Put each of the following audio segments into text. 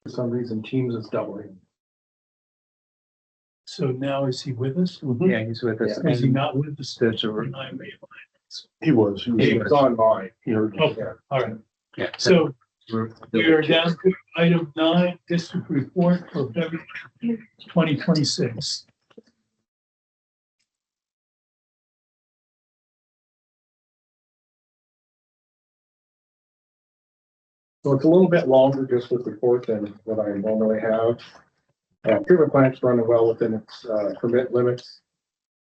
For some reason, Teams is doubling. So now is he with us? Yeah, he's with us. Is he not with us? That's a- And I may- He was online. He heard you. Okay, all right. Yeah. So we are down to item 9, district report for February 2026. So it's a little bit longer just with report than what I normally have. Treatment plant's running well within its permit limits.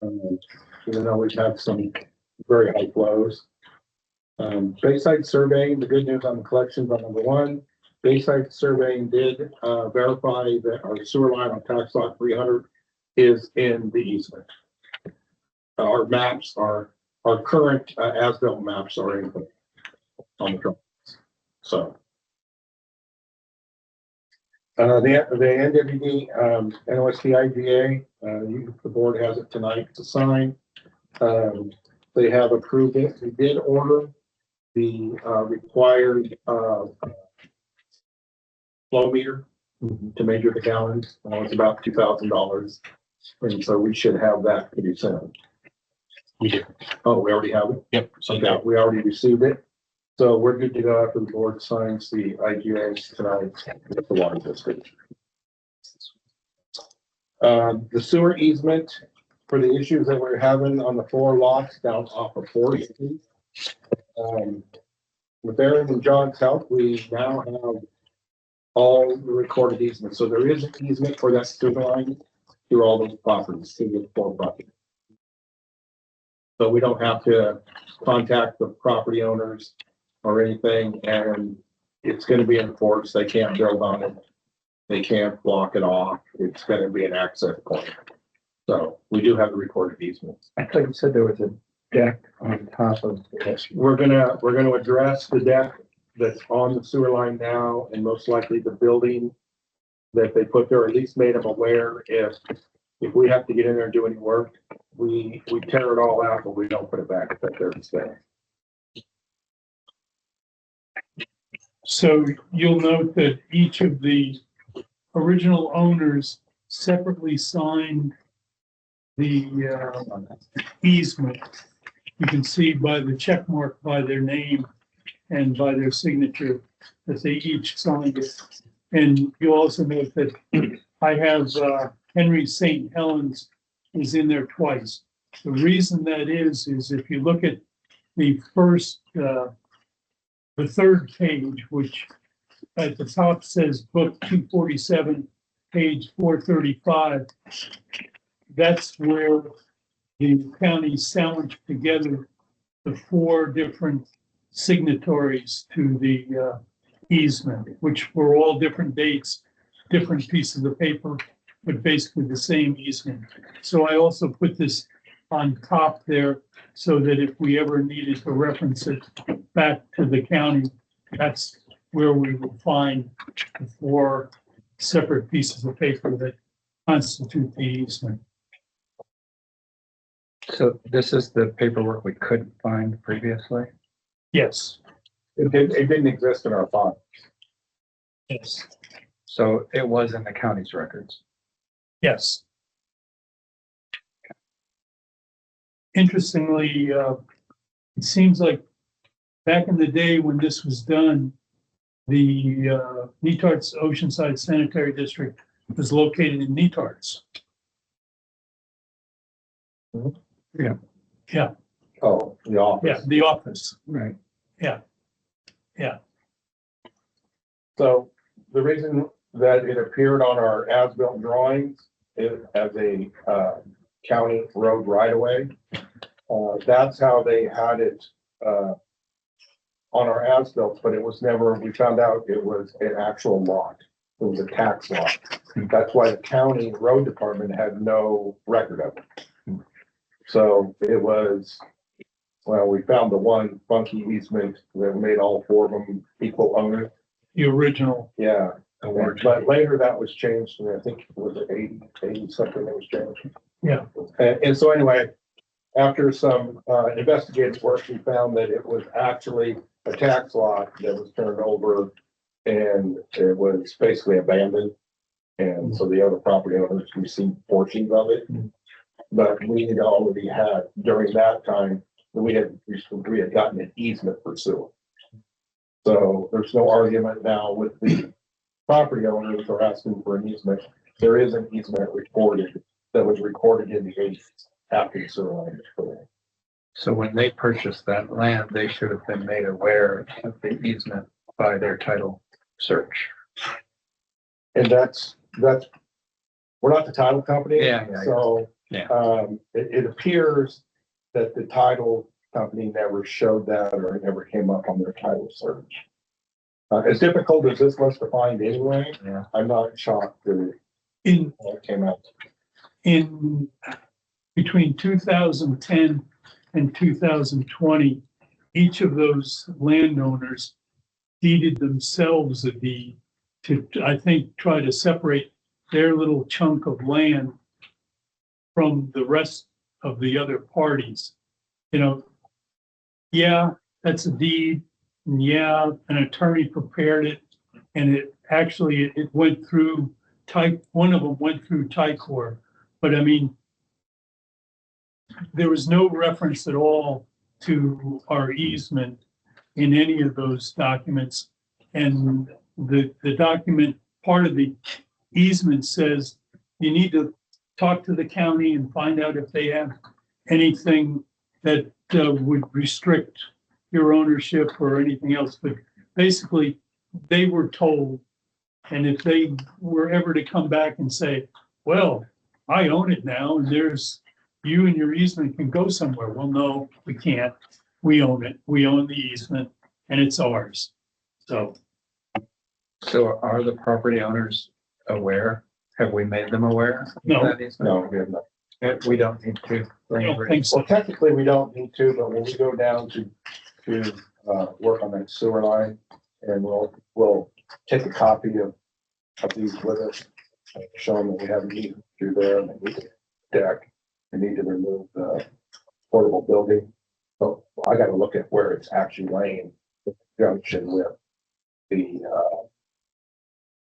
Even though we've had some very high flows. Bayside surveying, the good news on the collections on number 1. Bayside surveying did verify that our sewer line on tax lot 300 is in the easement. Our maps are, our current as-built maps are in on the drawings. So. The NWD, NOST IGA, the board has it tonight to sign. They have approved it. We did order the required flow meter to measure the gallons. It's about $2,000. And so we should have that pretty soon. We do. Oh, we already have it? Yep. Okay, we already received it. So we're good to go after the board signs the IGA tonight with the water district. The sewer easement for the issues that we're having on the 4 lots down off of 4th Street. With Aaron and John's help, we now have all the recorded easements. So there is an easement for that sewer line through all those properties, through the 4 properties. So we don't have to contact the property owners or anything, and it's going to be enforced. They can't build on it. They can't block it off. It's going to be an access point. So we do have the recorded easements. I thought you said there was a deck on top of this. We're gonna address the deck that's on the sewer line now, and most likely the building that they put there, at least made them aware if we have to get in there and do any work, we tear it all out, but we don't put it back up there to stay. So you'll note that each of the original owners separately signed the easement. You can see by the check mark by their name and by their signature that they each signed it. And you also note that I have Henry St. Helens is in there twice. The reason that is if you look at the first, the 3rd page, which at the top says book 247, page 435, that's where the county sandwiched together the 4 different signatories to the easement, which were all different dates, different pieces of paper, but basically the same easement. So I also put this on top there so that if we ever needed to reference it back to the county, that's where we will find the 4 separate pieces of paper that constitute the easement. So this is the paperwork we couldn't find previously? Yes, It didn't exist in our file. yes, So it was in the county's records. yes. Interestingly, it seems like back in the day when this was done, the Netarts-Oceanside Sanitary District was located in Netarts. Yeah. Yeah, Oh, the office. yeah, the office. Right. Yeah, yeah. So the reason that it appeared on our as-built drawings is as a county road right of way. That's how they had it on our as-built, but it was never, we found out it was an actual lot. It was a tax lot. That's why the county road department had no record of it. So it was, well, we found the one funky easement that made all 4 of them equal owners. The original. Yeah, but later that was changed, and I think it was 80 something that was changed. Yeah. And so anyway, after some investigative work, we found that it was actually a tax lot that was turned over And it was basically abandoned. And so the other property owners received portions of it. But we had already had, during that time, we had gotten an easement for sewer. So there's no argument now with the property owners who are asking for an easement. There is an easement recorded that was recorded in the case after the sewer line was put in. So when they purchased that land, they should have been made aware of the easement by their title search. And that's, we're not the title company. Yeah. So, Yeah. it appears that the title company never showed that or it never came up on their title search. As difficult as this was to find anyway, Yeah. I'm not shocked that In, it came out. in between 2010 and 2020, each of those landowners deeded themselves a deed to, I think, try to separate their little chunk of land from the rest of the other parties. You know, yeah, that's a deed, and yeah, an attorney prepared it, and it actually, it went through one of them went through Tycor, but I mean, there was no reference at all to our easement in any of those documents. And the document, part of the easement says you need to talk to the county and find out if they have anything that would restrict your ownership or anything else. But basically, they were told, and if they were ever to come back and say, well, I own it now, and there's, you and your easement can go somewhere. Well, no, we can't. We own it. We own the easement, and it's ours. So So are the property owners aware? Have we made them aware? of No. that easement? No, we have not. We don't need to. I don't think so. Well, technically, we don't need to, but when we go down to work on that sewer line, and we'll take a copy of these with us, show them that we have a need through there, and they need a deck, they need to remove the portable building. So I gotta look at where it's actually laying in junction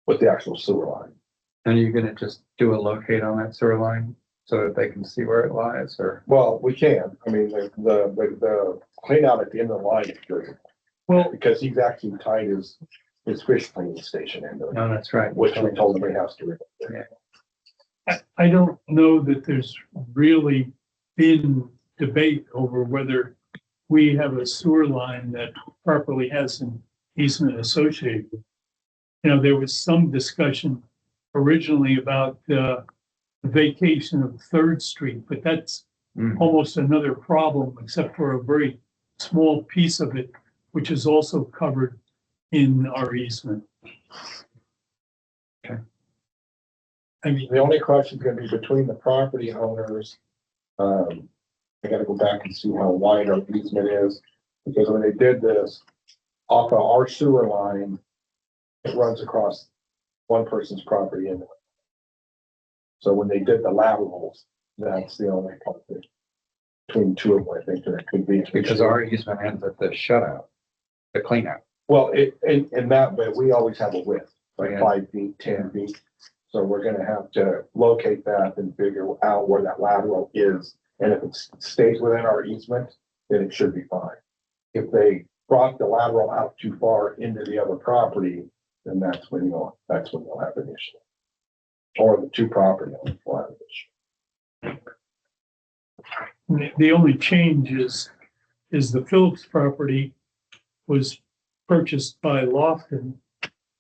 with the actual sewer line. And are you gonna just do a locate on that sewer line so that they can see where it lies, or? Well, we can, I mean, the clean out at the end of the line is good, Well, because he's actually tied his fish cleaning station into it, No, that's right. which we told him he has to. I don't know that there's really been debate over whether we have a sewer line that properly has an easement associated with it. You know, there was some discussion originally about the vacation of Third Street, but that's Mm. almost another problem, except for a very small piece of it, which is also covered in our easement. Okay. I mean, The only question is gonna be between the property owners. I gotta go back and see how wide our easement is, because when they did this, off of our sewer line, it runs across one person's property anyway. So when they did the laterals, that's the only part that, between two of them, I think there could be. Because our easement ends at the shutout, the clean out. Well, in that way, we always have a width, like Yeah. 5 feet, 10 feet. So we're gonna have to locate that and figure out where that lateral is. And if it stays within our easement, then it should be fine. If they brought the lateral out too far into the other property, then that's when they'll have an issue. Or the two property owners will have an issue. the only change is the Phillips property was purchased by Lofton.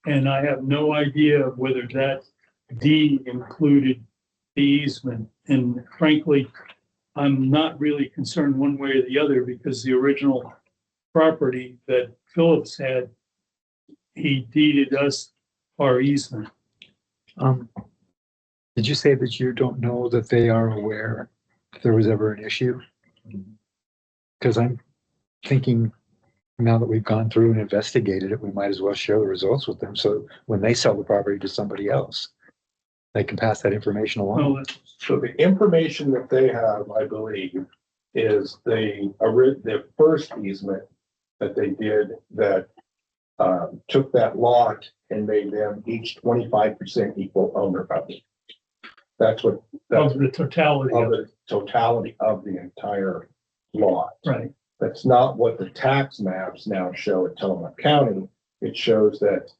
And I have no idea of whether that deed included the easement. And frankly, I'm not really concerned one way or the other, because the original property that Phillips had, he deeded us our easement. Did you say that you don't know that they are aware if there was ever an issue? Because I'm thinking now that we've gone through and investigated it, we might as well share the results with them. So when they sell the property to somebody else, they can pass that information along. Well, So the information that they have, I believe, is the first easement that they did that took that lot and made them each 25% equal owner of it. That's what, that's Of the totality of of it, the totality of the entire lot. right? That's not what the tax maps now show at Tillamook County. It shows that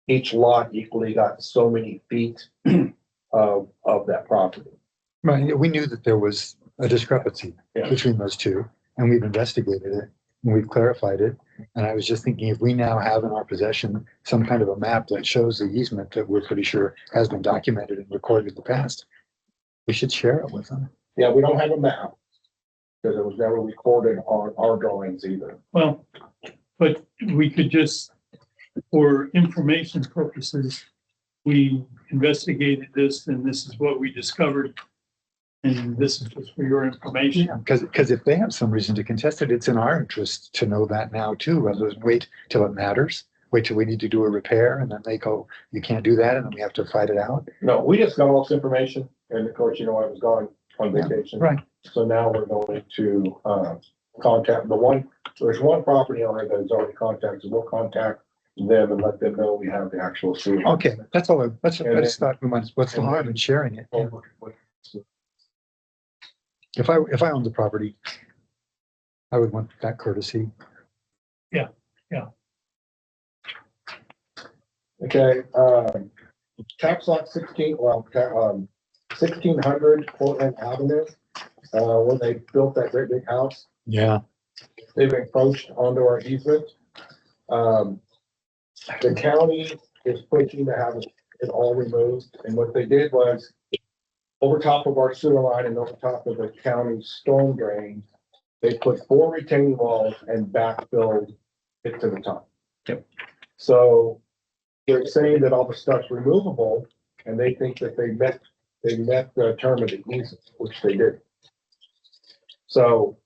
each lot equally got so many feet of that property. Right, we knew that there was a discrepancy Yeah. between those two, and we've investigated it, and we've clarified it. And I was just thinking, if we now have in our possession some kind of a map that shows the easement that we're pretty sure has been documented and recorded in the past, we should share it with them. Yeah, we don't have a map because it was never recorded on our drawings either. Well, but we could just, for information purposes, we investigated this and this is what we discovered. And this is just for your information. Because if they have some reason to contest it, it's in our interest to know that now too, rather than wait till it matters. Wait till we need to do a repair and then they go, you can't do that, and then we have to fight it out. No, we just got all this information, and of course, I was gone on vacation. Right. So now we're going to contact there's one property owner that has already contacted, we'll contact them and let them know we have the actual sewer. Okay, that's all. I just And thought we might, what's the harm in sharing it? then- If I owned the property, I would want that courtesy. Okay, tax lot 1600 Portland Avenue, when they built that great big house, Yeah. they've encroached onto our easement. The county is pushing to have it all removed, and what they did was over top of our sewer line and over top of the county's storm drain, they put 4 retaining walls and backfilled it to the top. Yep. So they're saying that all the stuff's removable, and they think that they met the term of the easement, which they did. So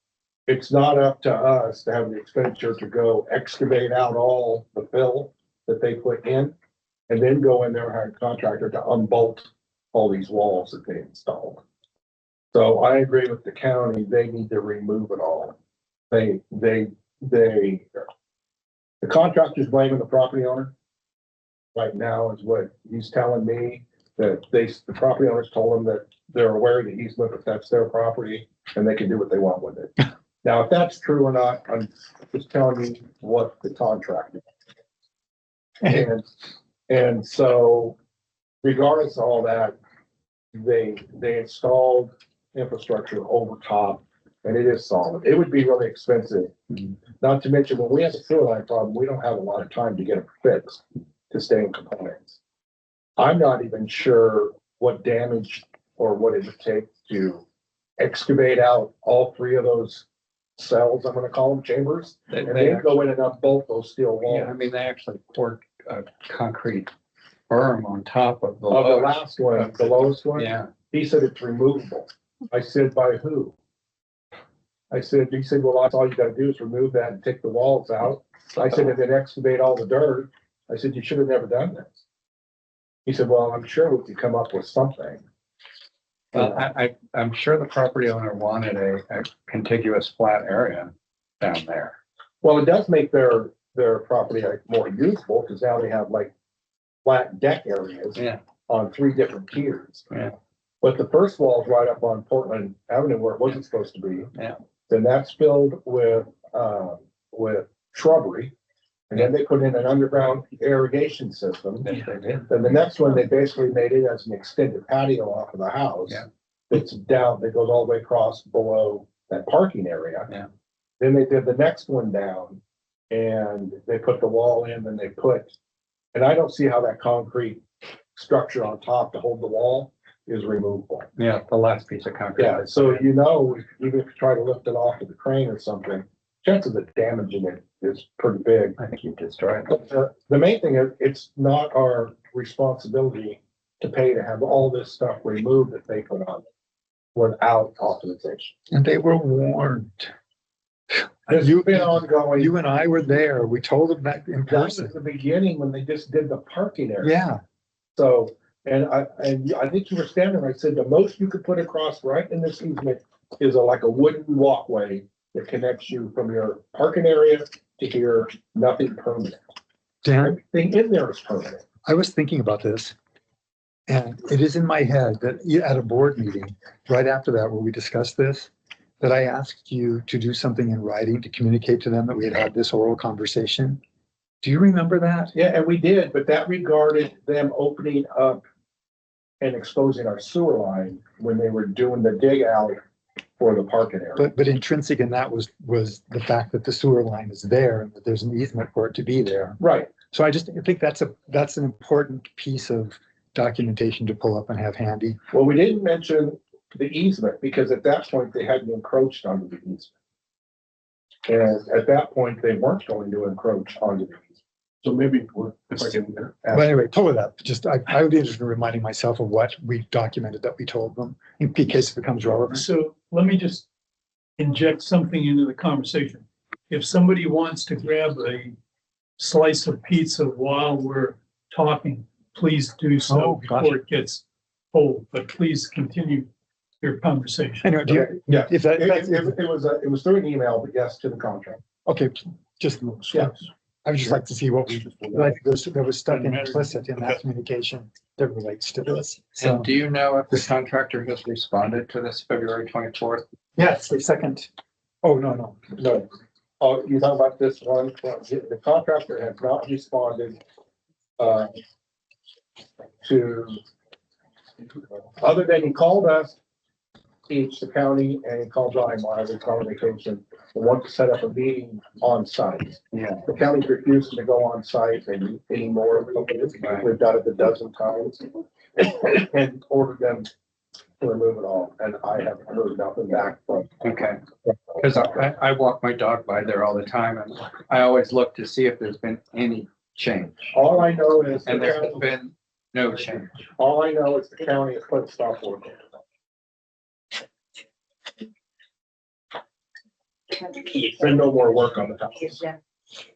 it's not up to us to have the expenditure to go excavate out all the fill that they put in, and then go in there and hire a contractor to unbolt all these walls that they installed. So I agree with the county, they need to remove it all. The contractor's blaming the property owner right now is what he's telling me, that the property owners told him that they're aware of the easement, but that's their property and they can do what they want with it. Now, if that's true or not, I'm just telling you what the contract is. And so regardless of all that, they installed infrastructure over top, and it is solid. It would be really expensive. Not to mention, when we have a sewer line problem, we don't have a lot of time to get it fixed to stay in compliance. I'm not even sure what damage or what it would take to excavate out all 3 of those cells, I'm gonna call them chambers, and then go in and unbolt those steel Yeah, I walls. mean, they actually poured a concrete berm on top of the. Of the lowest- last one, the lowest one, Yeah, he said it's removable. I said, by who? He said, well, that's all you gotta do is remove that and take the walls out. I said, and then excavate all the dirt. I said, you should have never done this. He said, well, I'm sure we could come up with something. well, I'm sure the property owner wanted a contiguous flat area down there. Well, it does make their property like more usable, because now they have like flat deck areas Yeah, on 3 different tiers. yeah, But the first wall is right up on Portland Avenue where it wasn't supposed to be. yeah. Then that's filled with shrubbery. And then they put in an underground irrigation system. They did. Then the next one, they basically made it as an extended patio off of the house. Yeah. It's down, that goes all the way across below that parking area. Yeah. Then they did the next one down and they put the wall in, and and I don't see how that concrete structure on top to hold the wall is removable. Yeah, the last piece of concrete. Yeah, so even if you try to lift it off with a crane or something, chances of damaging it is pretty big. I think you destroyed it. But the main thing is, it's not our responsibility to pay to have all this stuff removed that they put on without authorization. And they were warned. This has been ongoing. You and I were there. We told them that in That was person. the beginning when they just did the parking area. Yeah, So, and I think you were standing there, I said, the most you could put across right in this easement is like a wooden walkway that connects you from your parking area to here, nothing permanent. Dan, Everything in there is permanent. I was thinking about this. And it is in my head that at a board meeting, right after that, where we discussed this, that I asked you to do something in writing to communicate to them that we had had this oral conversation. Do you remember that? Yeah, and we did, but that regarded them opening up and exposing our sewer line when they were doing the dig out for the parking area. But intrinsic in that was the fact that the sewer line is there and that there's an easement for it to be there. Right. So I think that's an important piece of documentation to pull up and have handy. Well, we didn't mention the easement because at that point they hadn't encroached onto the easement. And at that point, they weren't going to encroach onto the easement. So maybe if I can But anyway, pull it up. Just, I would be interested in reminding myself of what we documented that we told them in case it becomes relevant. So let me just inject something into the conversation. If somebody wants to grab a slice of pizza while we're talking, please do so Oh, gotcha. before it gets old, but please continue your conversation. Anyway, do you, Yeah, if that, it was through an email, but yes, to the contract. okay, just, Yeah. I would just like to see what we, like, there was stuff implicit in that communication that relates to this. So, And do you know if the contractor has responded to this February 24th? yes, the second, oh, no. No. Oh, you talking about this one? The contractor has not responded to, other than he called us, each the county, and he called Brian while I was on vacation, and wanted to set up a meeting on site. Yeah. The county refused to go on site anymore. We've done it a dozen times and ordered them to remove it all, and I haven't heard nothing back from. Okay, because I walk my dog by there all the time and I always look to see if there's been any change. All I know is, And there has been no change. all I know is the county has put a stop order. There's been no more work on the house.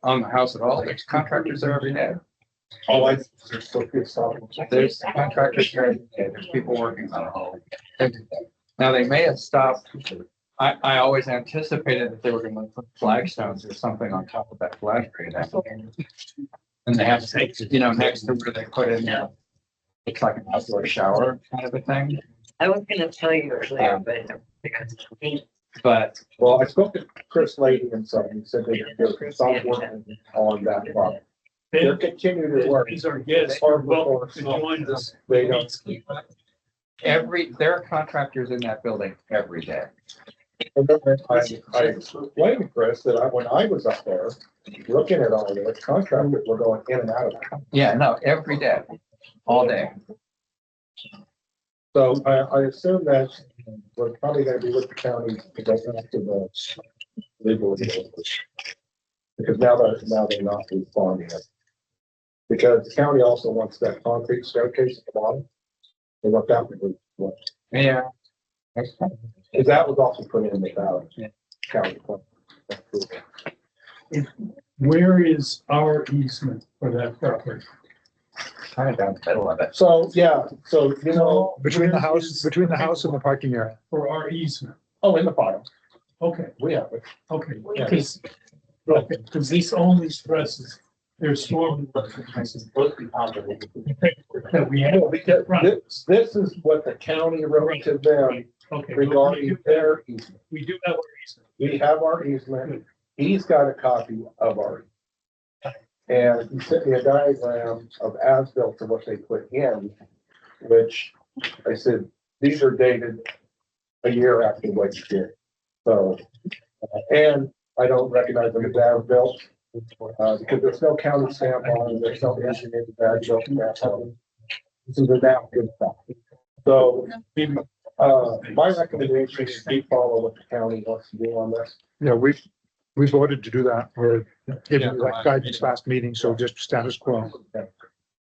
On the house at all, there's contractors there every day. All I, there's still good stuff. There's contractors there every day. There's people working on it. Now, they may have stopped. I always anticipated that they were gonna put flagstones or something on top of that flag grade. And they have, next to where they put in, it's like an outdoor shower kind of a thing. I was gonna tell you earlier, but Well, I spoke to Chris Lady and so he said they're some working on that project. They're continuing to work. These are guests, you're welcome to join us. They don't. There are contractors in that building every day. I explained to Chris that when I was up there, looking at all this, contractors were going in and out of it. Yeah, no, every day, all day. So I assume that we're probably gonna be with the county to go back to the legal. Because now they're not responding. Because the county also wants that concrete staircase at the bottom. They want that to be, Yeah. because that was also put in the county plan. Where is our easement for that property? Kind of down the middle of it. So, yeah, so, Between the house and the parking area. For our easement, oh, in the file, okay, we have it. okay, because this only stresses their storm. That we have. No, because this is what the county wrote to them Okay. regarding their easement. We do have our easement. We have our easement. He's got a copy of our. And he sent me a diagram of as-built to what they put in, which I said, these are dated a year after what you did. So, and I don't recognize them as as-built, because there's no county stamp on them, there's no engineered as-built stamp on them. So they're now good stuff. So, my recommendation is we follow what the county wants to do on this. Yeah, we voted to do that, or giving you that guidance last meeting, so just status quo.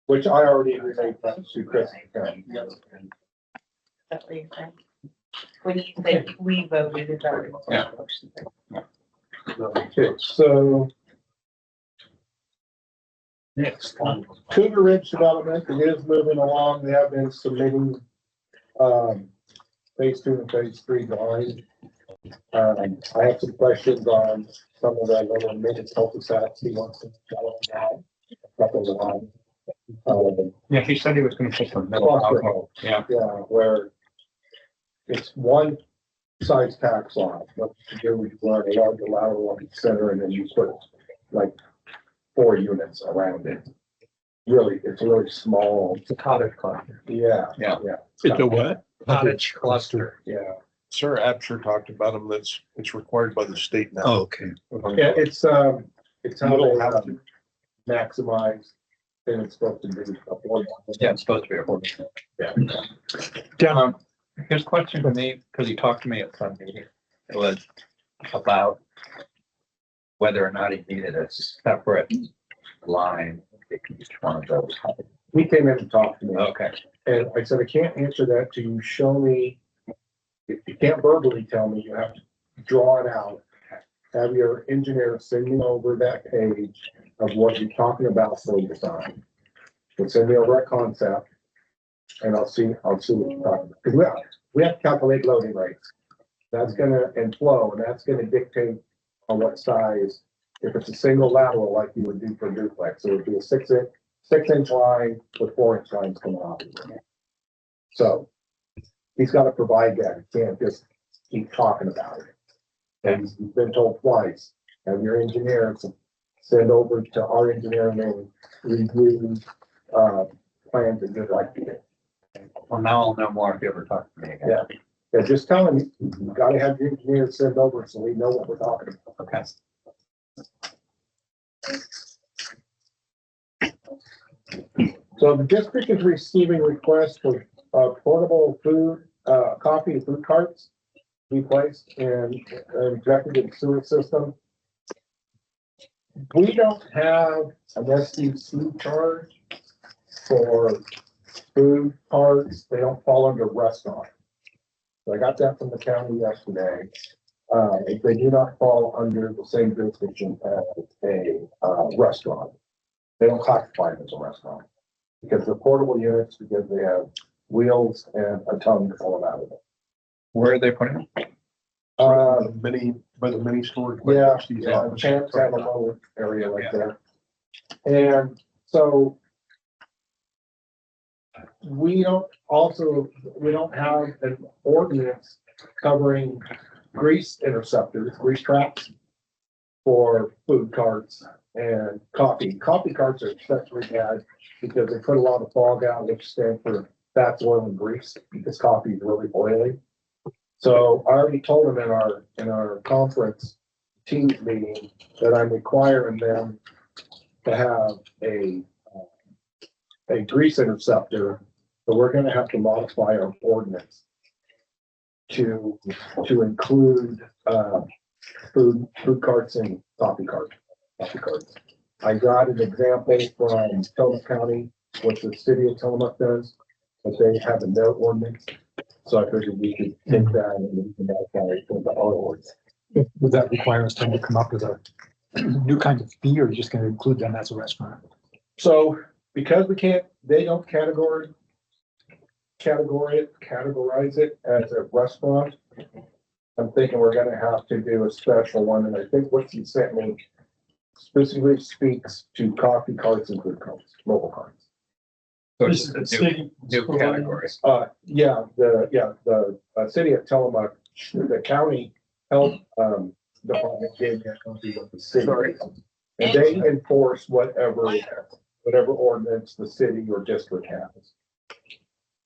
Which I already relayed that to Chris. we voted it already. Yeah. Okay, so Next. Cougar Ridge development, it is moving along. They have been submitting phase 2 and phase 3 drawings. I have some questions on some of the little minutes cul-de-sacs he wants to develop now. couple of lines. Yeah, he said he was gonna put some middle. Cluster out. Yeah, Yeah, where it's one size tax lot, but you do, you run a larger lateral on the center and then you put like 4 units around it. Really, it's a really small, it's a cottage cluster. yeah. Yeah. Yeah, It's a what? Cottage cluster. yeah. Sir Absher talked about them. It's required by the state now. Oh, okay. Yeah, it's how Little they house. maximize, and it's supposed to be affordable. Yeah, it's supposed to be affordable. Yeah. His question to me, because he talked to me at some meeting, it was about whether or not he needed a separate line for each one of those. He came in and talked to me. Okay, And I said, I can't answer that till you show me, if you can't verbally tell me, you have to draw it out. Have your engineer send me over that page of what you're talking about for design. So send me over a concept and I'll see what you're talking about. Because we have to calculate loading rates. That's gonna, and flow, and that's gonna dictate on what size, if it's a single lateral like you would do for a duplex, so it would be a 6-inch line with 4-inch lines coming off. So he's got to provide that. He can't just keep talking about it. And he's been told twice, have your engineer send over to our engineer and then review plans that you'd like to get. well, now I'll know more if you ever talk to me again. Yeah. Yeah, just tell him, you gotta have your engineer send over so we know what we're talking about. Okay. So the district is receiving requests for portable food, coffee and food carts to be placed in executive sewer system. We don't have an SDC charge for food carts. They don't fall under restaurant. So I got that from the county yesterday. They do not fall under the same jurisdiction as a restaurant. They don't classify them as a restaurant because they're portable units, because they have wheels and a tongue to pull them out of it. Where are they putting them? By the mini storage. Yeah, Champs have a little area like that. And so we don't have an ordinance covering grease interceptors, grease traps for food carts and coffee. Coffee carts are especially bad because they put a lot of fog out, which stands for fats, oil, and grease, because coffee is really oily. So I already told them in our conference teams meeting that I'm requiring them to have a grease interceptor. So we're gonna have to modify our ordinance to include food carts and coffee carts. I got an example from Tillamook County, what the city of Tillamook does, but they have a no ordinance. So I figured we could take that and we can modify it for the our ordinance. Would that require us to come up with a new kind of fee, or are you just gonna include them as a restaurant? So because they don't categorize it as a restaurant, I'm thinking we're gonna have to do a special one, and I think what you sent me specifically speaks to coffee carts and food carts, mobile carts. So This it's is a the new, city. new category. The city of Tillamook, the county health, department gave me a copy of the city. Sorry. And they enforce whatever ordinance the city or district has.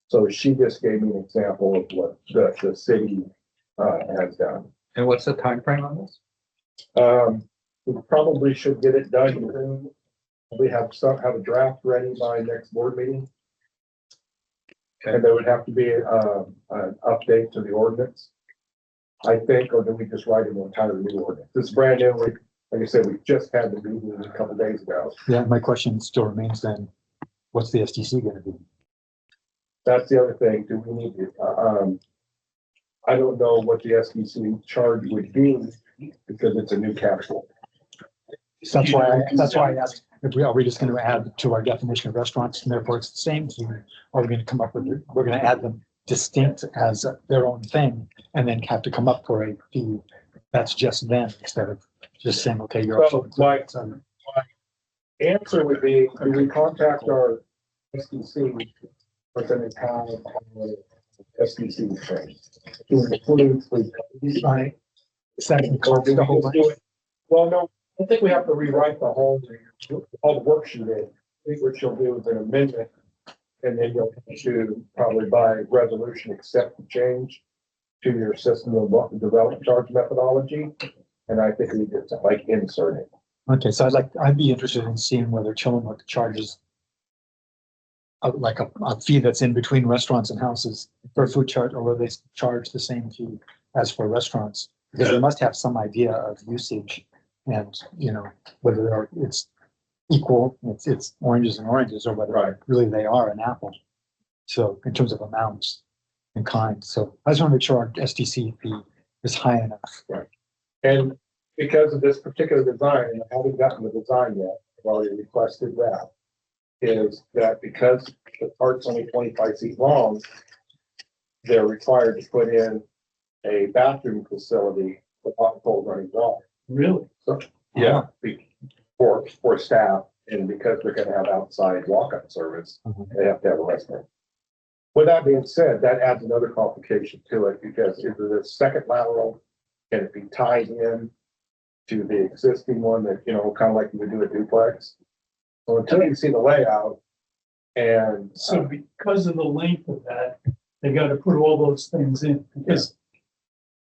So she just gave me an example of what the city, has done. And what's the time frame on this? We probably should get it done soon. We have a draft ready by next board meeting. And there would have to be, an update to the ordinance, I think, or do we just write an entire new ordinance? This is brand new. Like I said, we just had the meeting a couple days ago. Yeah, my question still remains then, what's the SDC gonna be? That's the other thing. Do we need to, I don't know what the SDC charge would be because it's a new capital. That's why I asked, are we just gonna add to our definition of restaurants and therefore it's the same fee? Or are we gonna come up with, we're gonna add them distinct as their own thing and then have to come up for a fee that's just them instead of just saying, okay, you're. So my Answer would be, do we contact our SDC, but then they have our SDC thing? To include food companies? Right. Second, Or do the we whole just do it? Well, no, I think we have to rewrite the whole worksheet. I think what you'll do is an amendment. And then you'll have to probably by resolution accept the change to your system of what development charge methodology. And I think we just like insert it. Okay, so I'd be interested in seeing whether Chilliwack charges like a fee that's in between restaurants and houses for a food charge, or whether they charge the same fee as for restaurants. Because they must have some idea of usage and, you know, whether it's equal, it's oranges and oranges, or whether really they are an apple. So in terms of amounts and kind. So I just want to make sure our SDC fee is high enough. And because of this particular design, and I haven't gotten the design yet, I've already requested that, is that because the cart's only 25 feet long, they're required to put in a bathroom facility with hot and cold running water. Really? So, yeah, for staff, and because they're gonna have outside walk-up service, they have to have a restroom. With that being said, that adds another complication to it, because if there's a second lateral, can it be tied in to the existing one that, you know, kind of like you would do a duplex? So until you see the layout and. So because of the length of that, they gotta put all those things in, because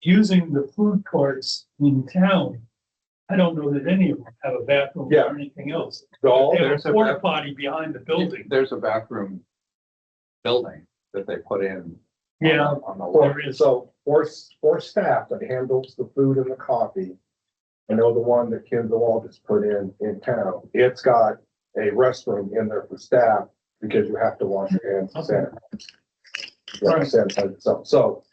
using the food carts in town, I don't know that any of them have a bathroom Yeah. or anything else. All, They have There's a a porta bath- potty behind the building. There's a bathroom building that they put in. Yeah, On the wall. there is. so for staff that handles the food and the coffee, I know the one that Kim DeWalt just put in town, it's got a restroom in there for staff because you have to wash your hands and sanitize. You have to sanitize yourself. So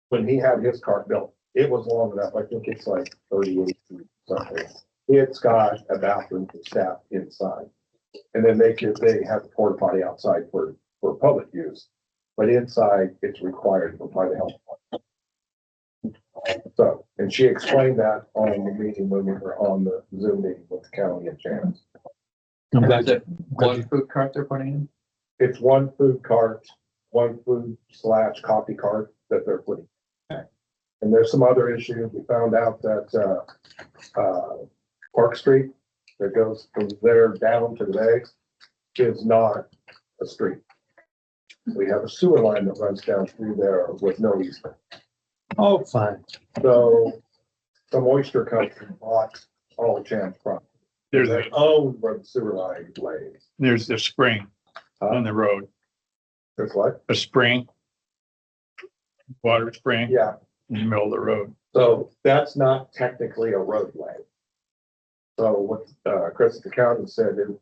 when he had his cart built, it was long enough. I think it's like 38 feet something. It's got a bathroom for staff inside. And then they have a porta potty outside for public use. But inside, it's required by the health department. So, and she explained that on the meeting when we were on the Zoom meeting with the county and Chance. I'm And glad is it one food cart they're putting in? It's one food cart, one food/coffee cart that they're putting. And there's some other issues. We found out that, Park Street that goes from there down to the bay is not a street. We have a sewer line that runs down through there with no easement. Oh, fine. So the moisture comes from bought all the Chance property. There's They own where the sewer line lays. There's the spring on the road, There's what? a spring, water spring Yeah, in the middle of the road. so that's not technically a roadway. So what, Chris at the county said, is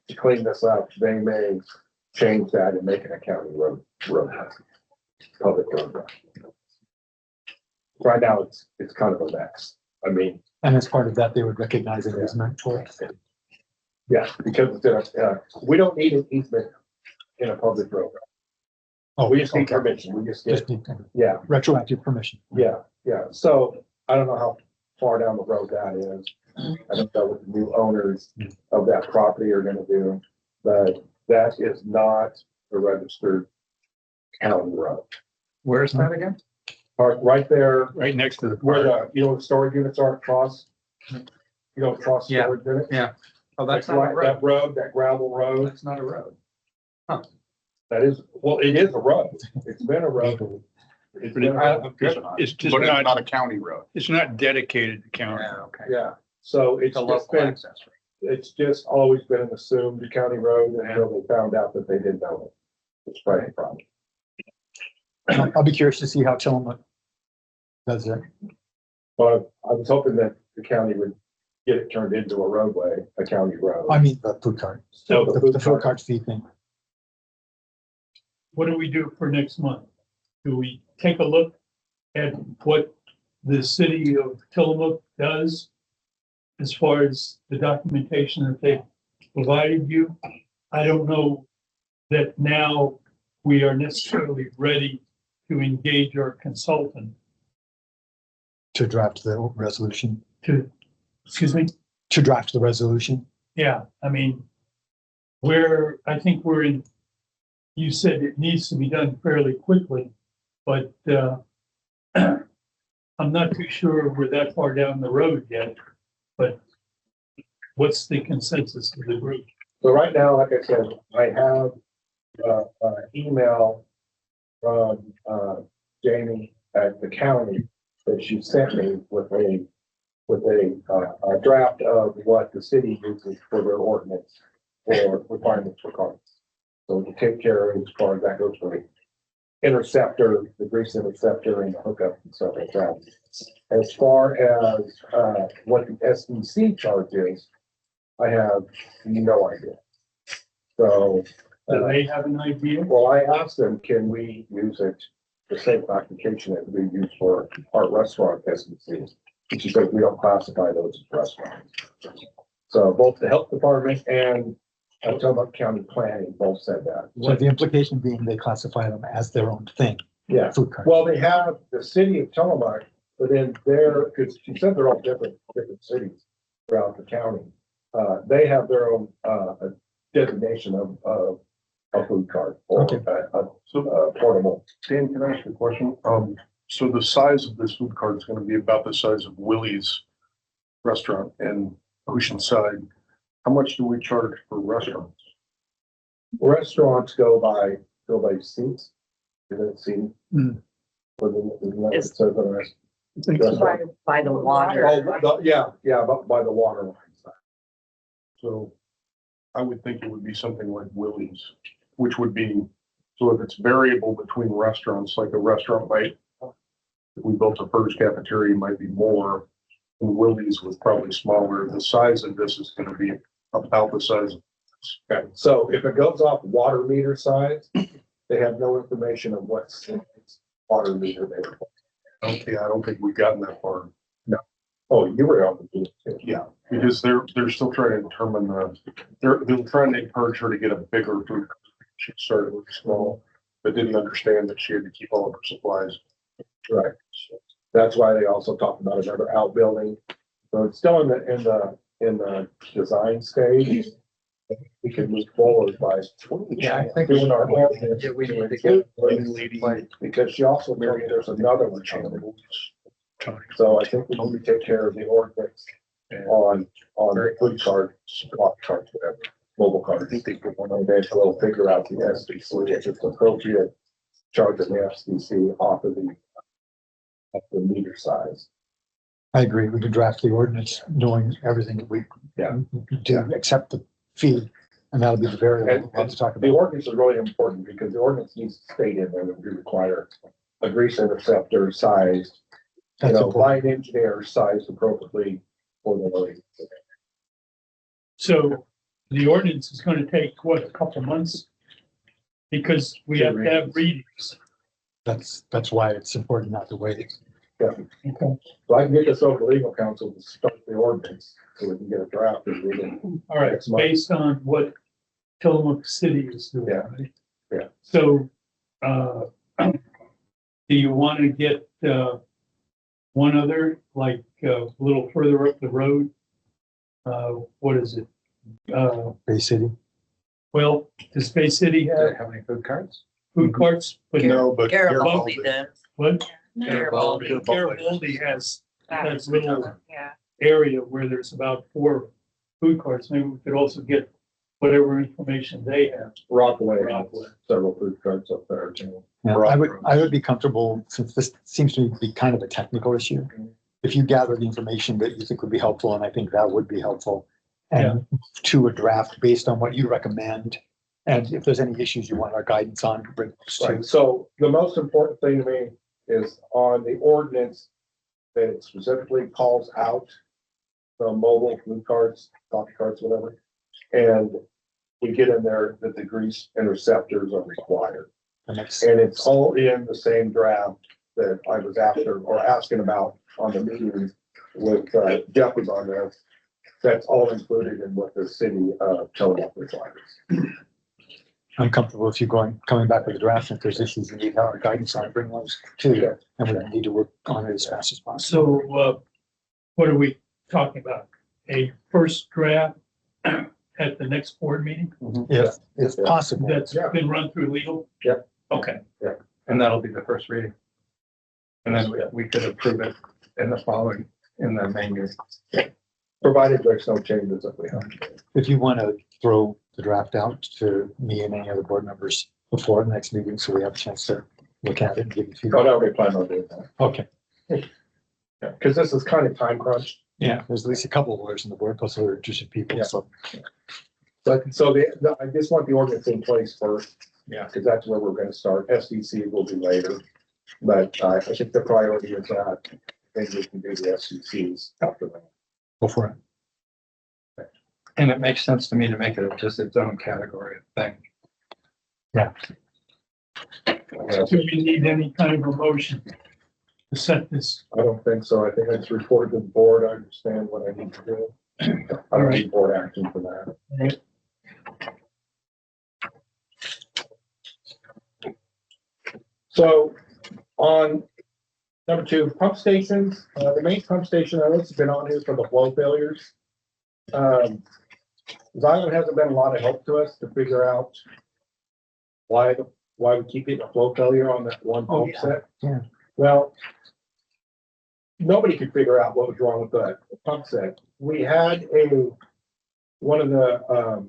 to clean this up, they may change that and make it a county roadway, public roadway. Right now, it's kind of a mess. I mean, And as part of that, they would recognize it as meant for it. yeah, because we don't need an easement in a public roadway. Oh, We just need okay. permission. We just Just get, need kind of yeah, retroactive permission. yeah. So I don't know how far down the road that is. I don't know what the new owners of that property are gonna do, but that is not a registered county road. Where's that again? Right there, Right next to the where park. the storage units are across. Across Yeah. storage units. Yeah. Oh, that's not a right, road. that road, that gravel road, That's not a road. that is, well, it is a road. It's been a road. It's been a road. It's just But it's not, not a county road. it's not dedicated to county. Okay. Yeah, so it's It's a just local been, access. it's just always been an assumed county road until they found out that they didn't know it. It's private property. I'll be curious to see how Tillamook does it. But I was hoping that the county would get it turned into a roadway, a county road. I mean, the food cart, So the food cart fee thing. What do we do for next month? Do we take a look at what the city of Tillamook does as far as the documentation that they provided you? I don't know that now we are necessarily ready to engage our consultant To draft the resolution, to, excuse me, to draft the resolution. Yeah, I mean, I think we're in, you said it needs to be done fairly quickly, but, I'm not too sure we're that far down the road yet, but what's the consensus of the group? So right now, like I said, I have, email from, Jamie at the county that she sent me with a draft of what the city uses for their ordinance for requirements for cars. So to take care of as far as that goes for the interceptor, the grease interceptor and the hookup and stuff like that. As far as, what the SEC charge is, I have no idea. So, Do they have an idea? well, I asked them, can we use it, the same classification that we use for our restaurant SECs? And she said, we don't classify those as restaurants. So both the health department and Tillamook County Planning both said that. So the implication being they classify them as their own thing, Yeah, food cart. well, they have the city of Tillamook, but then because she said they're all different cities throughout the county. They have their own, designation of a food cart or Okay. So, portable. Dan, can I ask you a question? So the size of this food cart is gonna be about the size of Willie's restaurant in Oceanside. How much do we charge for restaurants? Restaurants go by seats. Is it seating? Mm. Is- Restaurant. By the water. Yeah, but by the water line side. So I would think it would be something like Willie's, which would be, so if it's variable between restaurants, like a restaurant might, if we built a Fur's cafeteria, it might be more, and Willie's was probably smaller. The size of this is gonna be about the size of Okay, so if it goes off water meter size, they have no information of what water meter they were. Okay, I don't think we've gotten that far. Oh, you were on the booth too. Yeah, because they're still trying to determine they're trying to encourage her to get a bigger food. She started with small, but didn't understand that she had to keep all of her supplies. Right. That's why they also talked about another outbuilding. So it's still in the design stage. We can move forward by. Yeah, I think doing our own. Yeah, we need to get Because she also told me there's another one coming. So I think we need to take care of the ordinance on food card, spot cards, whatever, mobile cards. I think they put one on there, so we'll figure out the SDC, if it's appropriate, charging the SDC off of the meter size. I agree. We could draft the ordinance knowing everything that we Yeah. to accept the fee, and that'll be the variable we'll have to talk The about. ordinance is really important because the ordinance needs to state in there that we require a grease interceptor sized, That's important. line engineer sized appropriately for the loading. So the ordinance is gonna take, what, a couple months? Because we have to have readings. That's why it's important not to wait. Okay. So I can get this over to legal counsel to start the ordinance so we can get a draft and read it. All right, Next month. based on what Tillamook City is doing, Yeah, right? yeah. So, do you want to get, one other, like, a little further up the road? What is it? Bay City. Well, does Bay City Do have they have any food carts? food carts? But No, but Garibaldi does. what? Garibaldi. Garibaldi has that little Yeah. area where there's about 4 food carts. Maybe we could also get whatever information they have. Rockaway has Rockaway. several food carts up there too. Yeah, I would be comfortable, since this seems to be kind of a technical issue. If you gather the information that you think would be helpful, and I think that would be helpful, and to a draft based on what you recommend. And if there's any issues you want our guidance on, bring those to. Right, so the most important thing to me is on the ordinance that it specifically calls out the mobile food carts, coffee carts, whatever. And we get in there that the grease interceptors are required. And that's, And it's all in the same draft that I was asking about on the meeting with Jeff was on there. That's all included in what the city of Tillamook requires. I'm comfortable with you coming back with a draft. If there's issues you need our guidance on, bring those too. And we need to work on it as fast as possible. So, what are we talking about? A first draft at the next board meeting? If possible. That's Yeah. been run through legal? Yep. Okay, And that'll be the first reading. And then we could approve it in the main year. Provided there's no changes that we have. If you want to throw the draft out to me and any other board members before the next meeting, so we have a chance to look at it and give you Oh, feedback. no, we plan on doing that. Okay. Yeah, because this is kind of time crunch. Yeah, there's at least a couple of lawyers in the board, plus other interested people, Yeah. so. But so I just want the ordinance in place first. Yeah. Because that's where we're gonna start. SDC will be later. But I think the priority is that, then we can do the SDCs after that. Go for it. And it makes sense to me to make it just its own category of thing. do we need any kind of a motion to set this? I don't think so. I think I just reported to the board. I understand what I need to do. I don't need board action for that. So on number 2, pump stations, the main pump station, I know it's been on here for the flow failures. Xylem hasn't been a lot of help to us to figure out why we keep getting a flow failure on that one Oh, pump yeah. set. Yeah. Well, nobody could figure out what was wrong with the pump set. We had one of the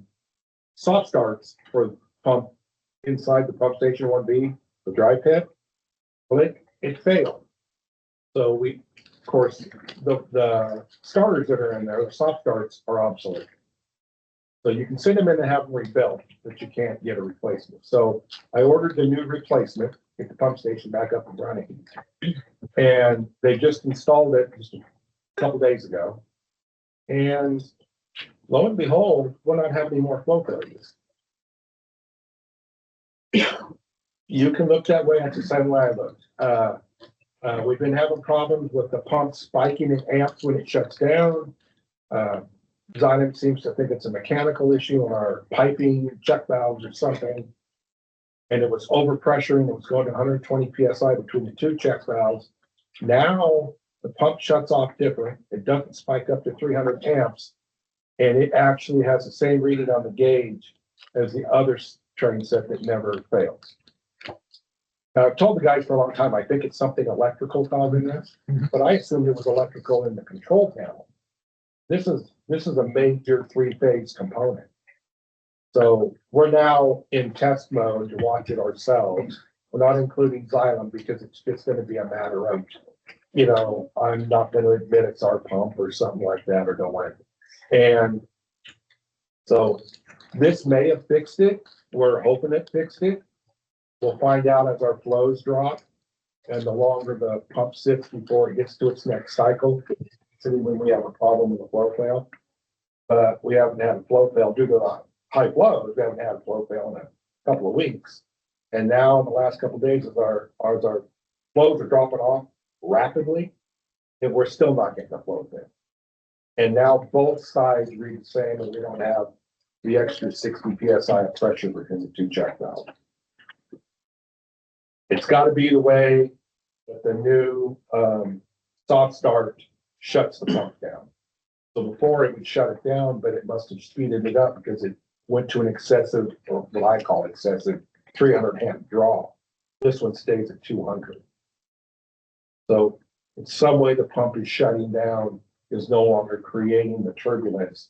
soft starts for the pump inside the pump station 1B, the dry pit. Well, it failed. So of course, the starters that are in there, the soft starts are obsolete. So you can send them in to have them rebuilt, but you can't get a replacement. So I ordered the new replacement, get the pump station back up and running. And they just installed it just a couple days ago. And lo and behold, we're not having any more flow failures. You can look that way. That's the same way I looked. We've been having problems with the pump spiking in amps when it shuts down. Xylem seems to think it's a mechanical issue on our piping, check valves or something. And it was overpressuring. It was going to 120 PSI between the 2 check valves. Now the pump shuts off different. It doesn't spike up to 300 amps. And it actually has the same reading on the gauge as the other train set that never fails. Now, I've told the guys for a long time, I think it's something electrical causing this, but I assumed it was electrical in the control panel. This is a major 3-phase component. So we're now in test mode to watch it ourselves. We're not including Xylem because it's just going to be a matter of, I'm not going to admit it's our pump or something like that, or don't want it. And so this may have fixed it. We're hoping it fixed it. We'll find out as our flows drop and the longer the pump sits before it gets to its next cycle. So when we have a problem with the flow fail, but we haven't had a flow fail due to the high flows. We haven't had a flow fail in a couple of weeks. And now in the last couple of days, as our flows are dropping off rapidly, and we're still not getting the flow fail. And now both sides read the same, and we don't have the extra 60 PSI of pressure between the 2 check valves. It's got to be the way that the new soft start shuts the pump down. So before it would shut it down, but it must have speeded it up because it went to an excessive, or what I call excessive, 300 amp draw. This one stays at 200. So in some way, the pump is shutting down, is no longer creating the turbulence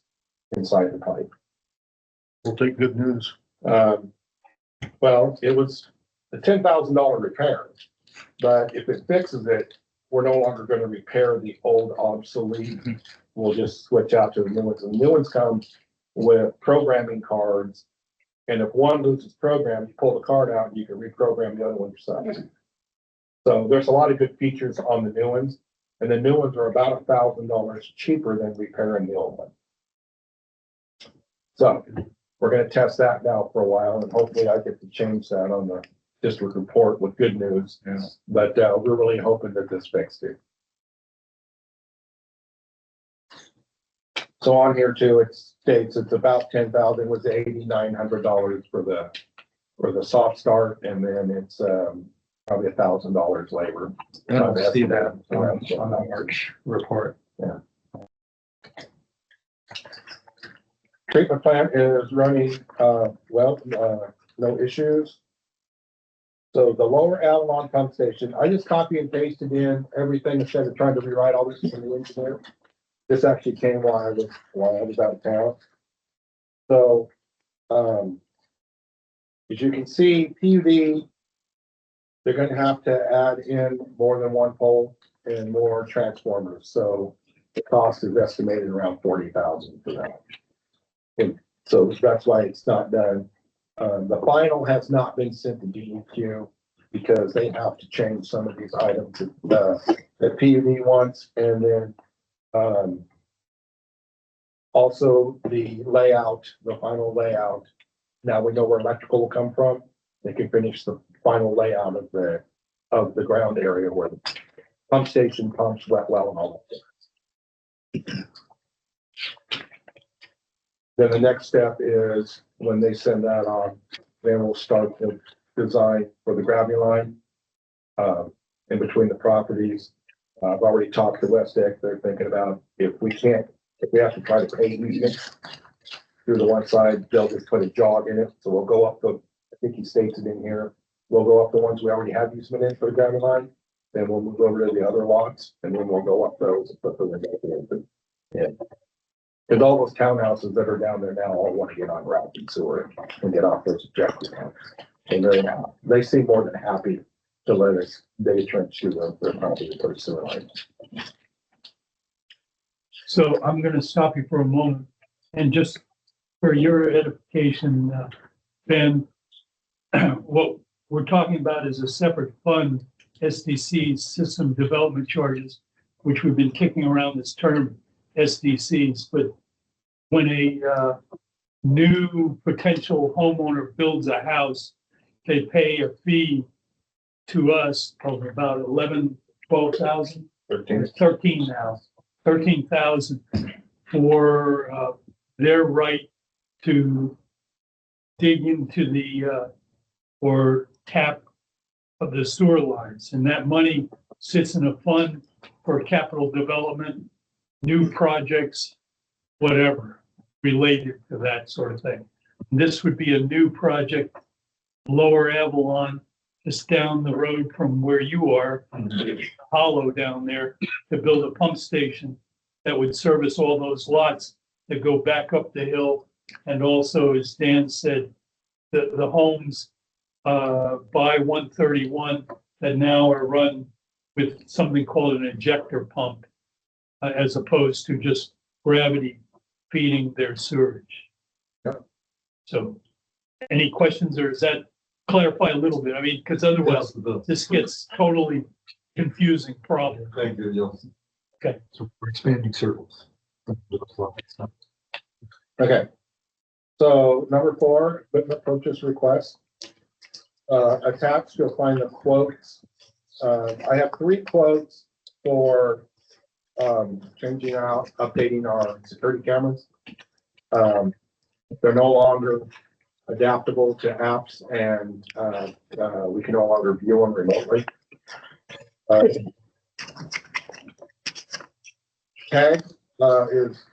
inside the pipe. We'll take good news. Well, it was a $10,000 repair, but if it fixes it, we're no longer going to repair the old obsolete. We'll just switch out to the new ones. And the new ones come with programming cards. And if one loses program, you pull the card out and you can reprogram the other one yourself. So there's a lot of good features on the new ones. And the new ones are about $1,000 cheaper than repairing the old one. So we're going to test that now for a while, and hopefully I get to change that on the district report with good news. Yeah. But we're really hoping that this fixed it. So on here too, it states it's about 10,000, was $8,900 for the soft start, and then it's probably $1,000 labor. And I'll see that on the March report. Yeah. Treatment plant is running, no issues. So the lower Avalon pump station, I just copy and pasted in everything instead of trying to rewrite all this from the engineer. This actually came while I was out of town. So, as you can see, PUD, they're gonna have to add in more than one pole and more transformers. So the cost is estimated around 40,000 for that. And so that's why it's not done. The final has not been sent to DEQ because they have to change some of these items that PUD wants, and then, also the layout, the final layout. Now we know where electrical will come from. They can finish the final layout of the ground area where the pump station pumps, wet well, and all that. Then the next step is when they send that on, then we'll start the design for the gravity line in between the properties. I've already talked to West Deck. They're thinking about if we have to try to pay easement through the one side, they'll just put a jog in it. So we'll go up I think he states it in here. We'll go up the ones we already have easement in for the gravity line. Then we'll move over to the other lots and then we'll go up those and put them in. Yeah. Because all those townhouses that are down there now all want to get on route and sewer and get off those objective ones. And they seem more than happy to let us day trench through their property for sewer line. So I'm gonna stop you for a moment and just for your edification, Ben, what we're talking about is a separate fund, SDC, System Development Charges, which we've been kicking around this term SDCs, but when a new potential homeowner builds a house, they pay a fee to us of about 12,000, 13 now, 13,000 for their right to dig into the or tap of the sewer lines, and that money sits in a fund for capital development, new projects, whatever related to that sort of thing. And this would be a new project, Lower Avalon, just down the road from where you are, hollow down there, to build a pump station that would service all those lots that go back up the hill. And also, as Dan said, the homes by 131 that now are run with something called an injector pump, as opposed to just gravity feeding their sewage. So any questions, or does that clarify a little bit? I mean, because otherwise this gets totally confusing problem. Thank you. Okay. So we're expanding circles. Okay. So number 4, equipment purchase request. Attached, you'll find the quotes. I have 3 quotes for changing out, updating our security cameras. They're no longer adaptable to apps, and we can no longer view them remotely. Tag is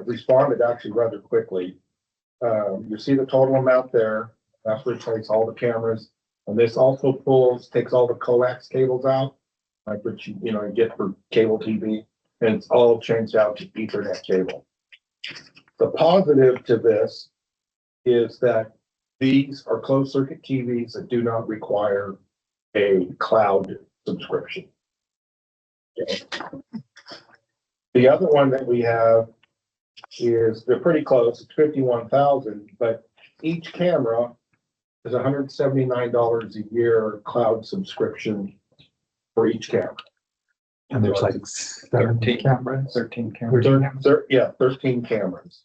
responded actually rather quickly. You see the total amount there. That's replace all the cameras. And this also takes all the coax cables out, like what you get for cable TV, and it's all changed out to Ethernet cable. The positive to this is that these are closed circuit TVs that do not require a cloud subscription. Okay. The other one that we have is, they're pretty close, it's 51,000, but each camera is $179 a year cloud subscription for each camera. And there's like 13 cameras. 13 cameras. 13 cameras.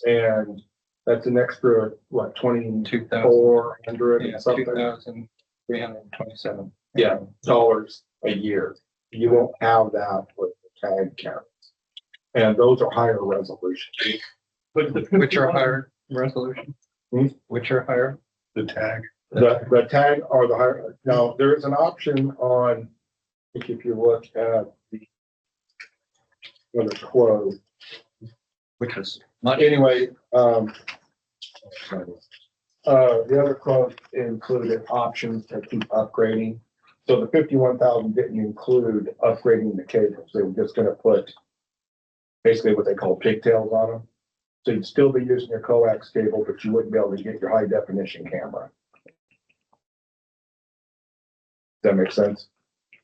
And that's an extra, what, 2,000. 2,400 Yeah, and something? 2,327. Yeah, dollars a year. You won't have that with the tag cameras. And those are higher resolution. But Which are higher resolution? Which are higher? The tag. The tag are the higher. Now, there is an option on, if you look at the other quote, Which is Anyway, the other quote included options to keep upgrading. So the 51,000 didn't include upgrading the cables. They were just gonna put basically what they call pigtails on them. So you'd still be using your coax cable, but you wouldn't be able to get your high definition camera. Does that make sense?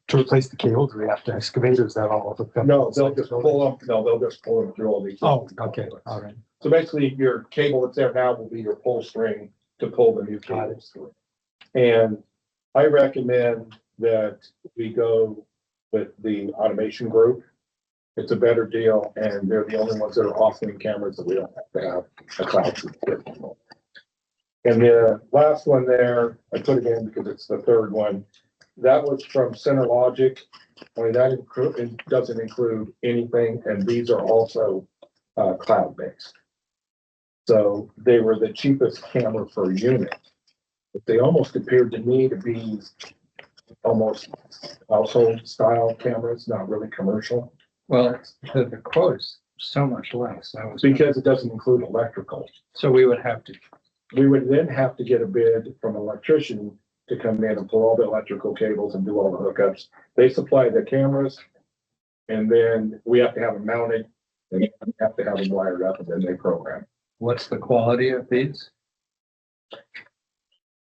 To replace the cable, do we have to excavate or is that all? No, they'll just pull them, no, they'll just pull them through all these. Oh, okay, all right. So basically, your cable that's there now will be your pull string to pull the new cables through. And I recommend that we go with the automation group. It's a better deal, and they're the only ones that are offering cameras that we don't have to have a cloud subscription. And the last one there, I put it in because it's the third one. That was from Center Logic. I mean, it doesn't include anything, and these are also cloud-based. So they were the cheapest camera per unit. But they almost appeared to me to be almost household style cameras, not really commercial, Well, the quote is so much less. I was, because it doesn't include electrical. so we would have to, We would then have to get a bid from an electrician to come in and pull all the electrical cables and do all the hookups. They supply the cameras, and then we have to have them mounted, and we have to have them wired up, and then they program. what's the quality of these?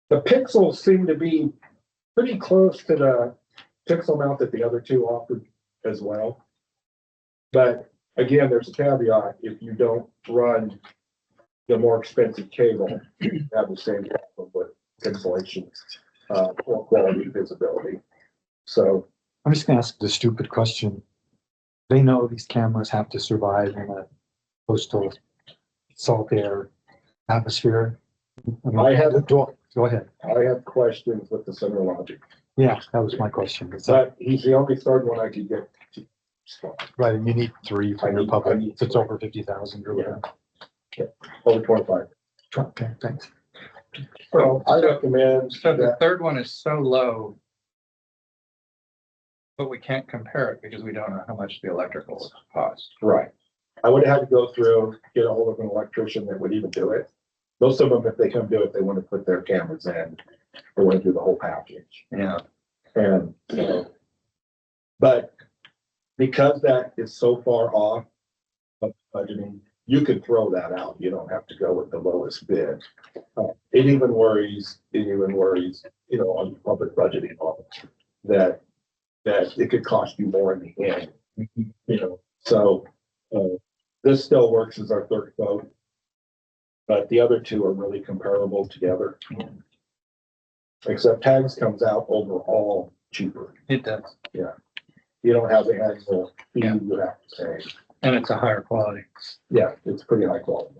The pixels seem to be pretty close to the pixel mount that the other two offered as well. But again, there's a caveat: if you don't run the more expensive cable, you have the same problem with pixelation, poor quality visibility. So I'm just gonna ask the stupid question. They know these cameras have to survive in a coastal salt air atmosphere. I have- Go ahead. I have questions with the Center Logic, Yeah, that was my question. Is that but he's the only third one I could get. right? And you need three for I your need public. If it's three. over 50,000 or whatever. Over 25. Okay, thanks. So I recommend So the that, third one is so low, but we can't compare it because we don't know how much the electrical cost. right. I would have had to go through, get a hold of an electrician that would even do it. Most of them, if they come do it, they want to put their cameras in, they want to do the whole package. Yeah. And, but because that is so far off of budgeting, you could throw that out. You don't have to go with the lowest bid. It even worries, on public budgeting office that it could cost you more in the end, so, this still works as our third quote. But the other two are really comparable together. Except tags comes out overall cheaper. It does. You don't have the annual fee Yeah. you have to pay. And it's a higher quality. Yeah, it's pretty high quality.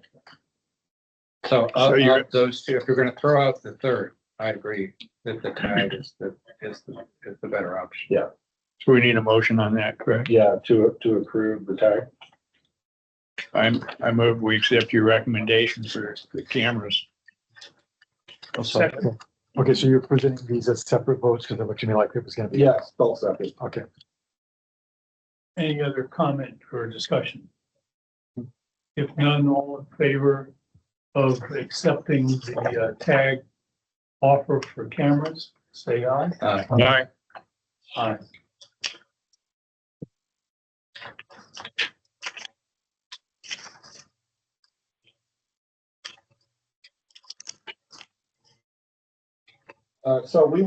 So So you're- of those two, if you're gonna throw out the third, I agree that the tag is the better option. So we need a motion on that, correct? Yeah, to approve the tag. I move we accept your recommendation for the cameras. Second. Okay, so you're presenting these as separate votes because it looked to me like it was gonna be. Yes, both separate. Okay, Any other comment or discussion? If none, all in favor of accepting the tag offer for cameras, say aye. Aye. Aye. So we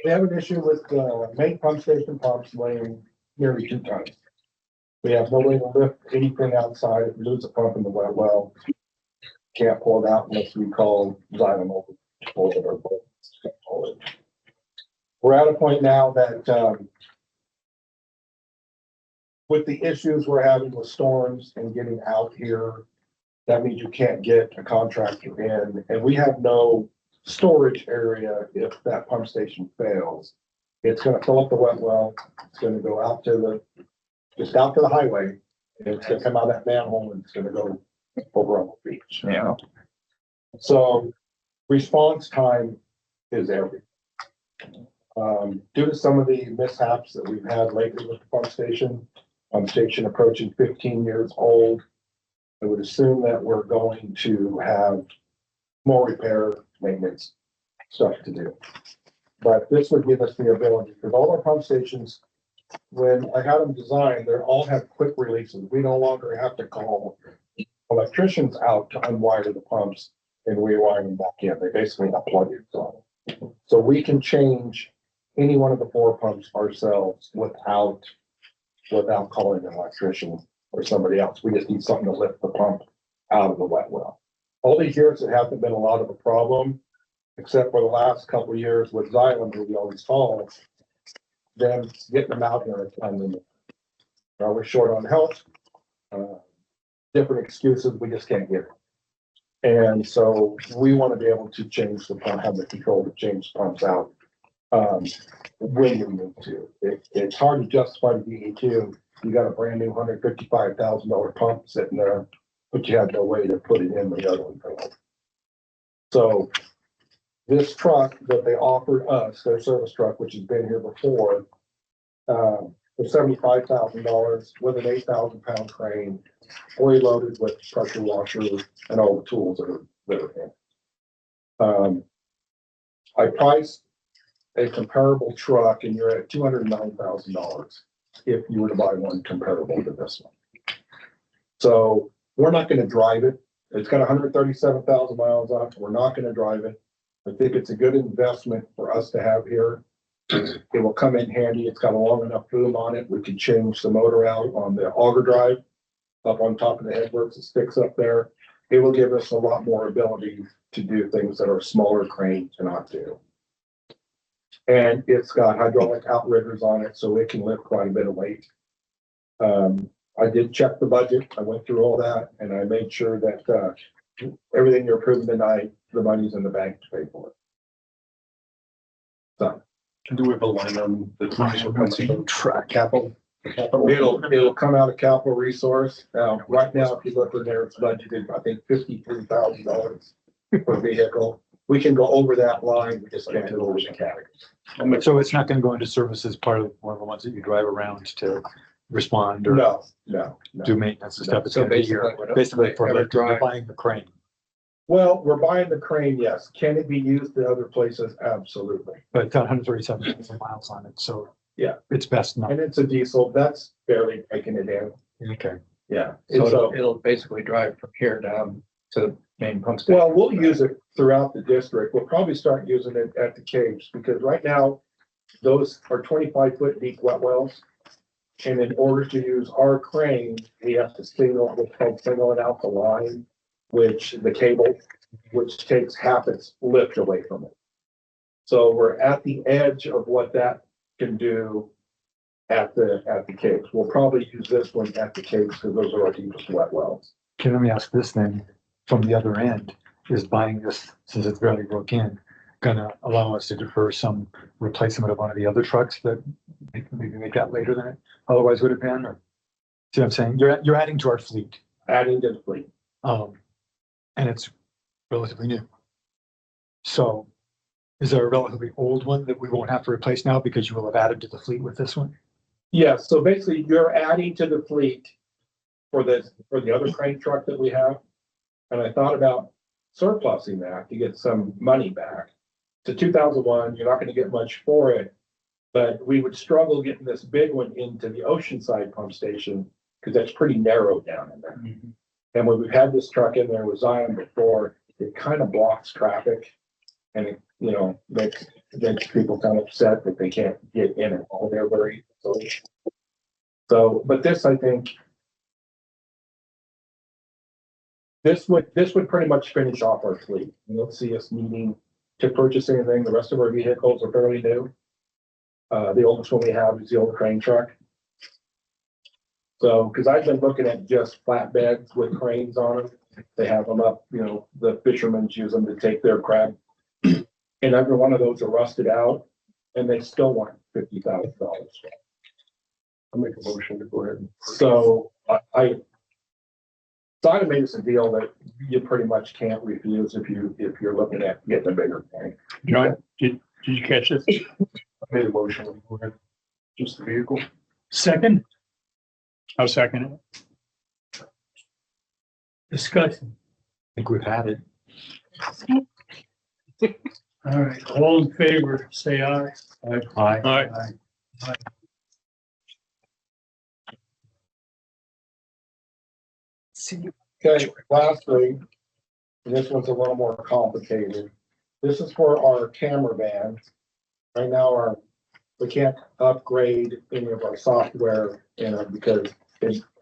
have an issue with the main pump station pumps weighing nearly 2 tons. We have no way to lift anything outside. If we lose a pump in the well, can't pull it out unless we call Xylem over to pull it or pull it. We're at a point now that, with the issues we're having with storms and getting out here, that means you can't get a contractor in, and we have no storage area if that pump station fails. It's gonna fill up the wet well, it's gonna go out to just out to the highway, and it's gonna come out of that manhole and it's gonna go over on the beach. Yeah. So response time is everything. Due to some of the mishaps that we've had lately with the pump station approaching 15 years old, I would assume that we're going to have more repair, maintenance stuff to do. But this would give us the ability, because all our pump stations, when I had them designed, they all have quick releases. We no longer have to call electricians out to unwire the pumps and rewire them back in. They basically unplug it. So we can change any one of the 4 pumps ourselves without calling an electrician or somebody else. We just need something to lift the pump out of the wet well. All these years, it hasn't been a lot of a problem, except for the last couple of years with Xylem, who we always call, then getting them out here at time. We're short on help. Different excuses, we just can't get it. And so we want to be able to change the pump, have the control to change pumps out when we need to. It's hard to justify the DE2. You got a brand new $155,000 pump sitting there, but you have no way to put it in the other one. So this truck that they offered us, their service truck, which has been here before, for $75,000 with an 8,000-pound crane, fully loaded with pressure washer and all the tools that are in. I priced a comparable truck and you're at $209,000 if you were to buy one comparable to this one. So we're not going to drive it. It's got 137,000 miles on it. We're not going to drive it. I think it's a good investment for us to have here. It will come in handy. It's got a long enough boom on it. We can change the motor out on the auger drive up on top of the headworks. It sticks up there. It will give us a lot more ability to do things that a smaller crane cannot do. And it's got hydraulic outriggers on it, so it can lift quite a bit of weight. I did check the budget. I went through all that and I made sure that everything you're approving tonight, the money's in the bank to pay for it. So. Do we have a line on the price of the Track. capital? It'll come out of capital resource. Now, right now, if you look in there, it's budgeted, I think, $53,000 per vehicle. We can go over that line. We just can't go over the categories. So it's not gonna go into service as part of one of the ones that you drive around to respond or No. do maintenance and stuff. It's So gonna be here, basically for Ever like, you're drive- buying the crane. Well, we're buying the crane, yes. Can it be used in other places? Absolutely. But it's got 137,000 miles on it, so. Yeah. It's best not. And it's a diesel. That's barely taking it in. Okay. Yeah. So So, it'll basically drive from here down to the main pump station. well, we'll use it throughout the district. We'll probably start using it at the caves because right now, those are 25-foot deep wet wells. And in order to use our crane, we have to what's called singling out the line, which the cable, which takes half its lift away from it. So we're at the edge of what that can do at the caves. We'll probably use this one at the caves because those are our deepest wet wells. Okay, let me ask this then, from the other end, is buying this, since it's barely broke in, gonna allow us to defer some replacement of one of the other trucks that maybe make that later than it otherwise would have been, or? See what I'm saying? You're adding to our fleet, Adding to the fleet. and it's relatively new. So is there a relatively old one that we won't have to replace now because you will have added to the fleet with this one? Yes, so basically you're adding to the fleet for the other crane truck that we have. And I thought about surplusing that to get some money back. It's a 2001, you're not gonna get much for it, but we would struggle getting this big one into the Oceanside pump station because that's pretty narrow down in there. And when we've had this truck in there with Zion before, it kind of blocks traffic. And it, makes people kind of upset that they can't get in and all their very easily. So, but this, I think, this would pretty much finish off our fleet. You don't see us needing to purchase anything. The rest of our vehicles are fairly new. The oldest one we have is the old crane truck. So, because I've been looking at just flatbeds with cranes on them. They have them up, the fishermen use them to take their crab. And every one of those are rusted out and they still want $50,000. I'll make a motion to go ahead. So Zion made us a deal that you pretty much can't refuse if you're looking at getting a bigger tank. John, did you catch this? I made a motion to go ahead. Just the vehicle. Second, I'll second it. Discussion. I think we've had it. All right, all in favor, say aye. Aye. Aye. Okay, lastly, and this one's a little more complicated. This is for our camera van. Right now, we can't upgrade any of our software, because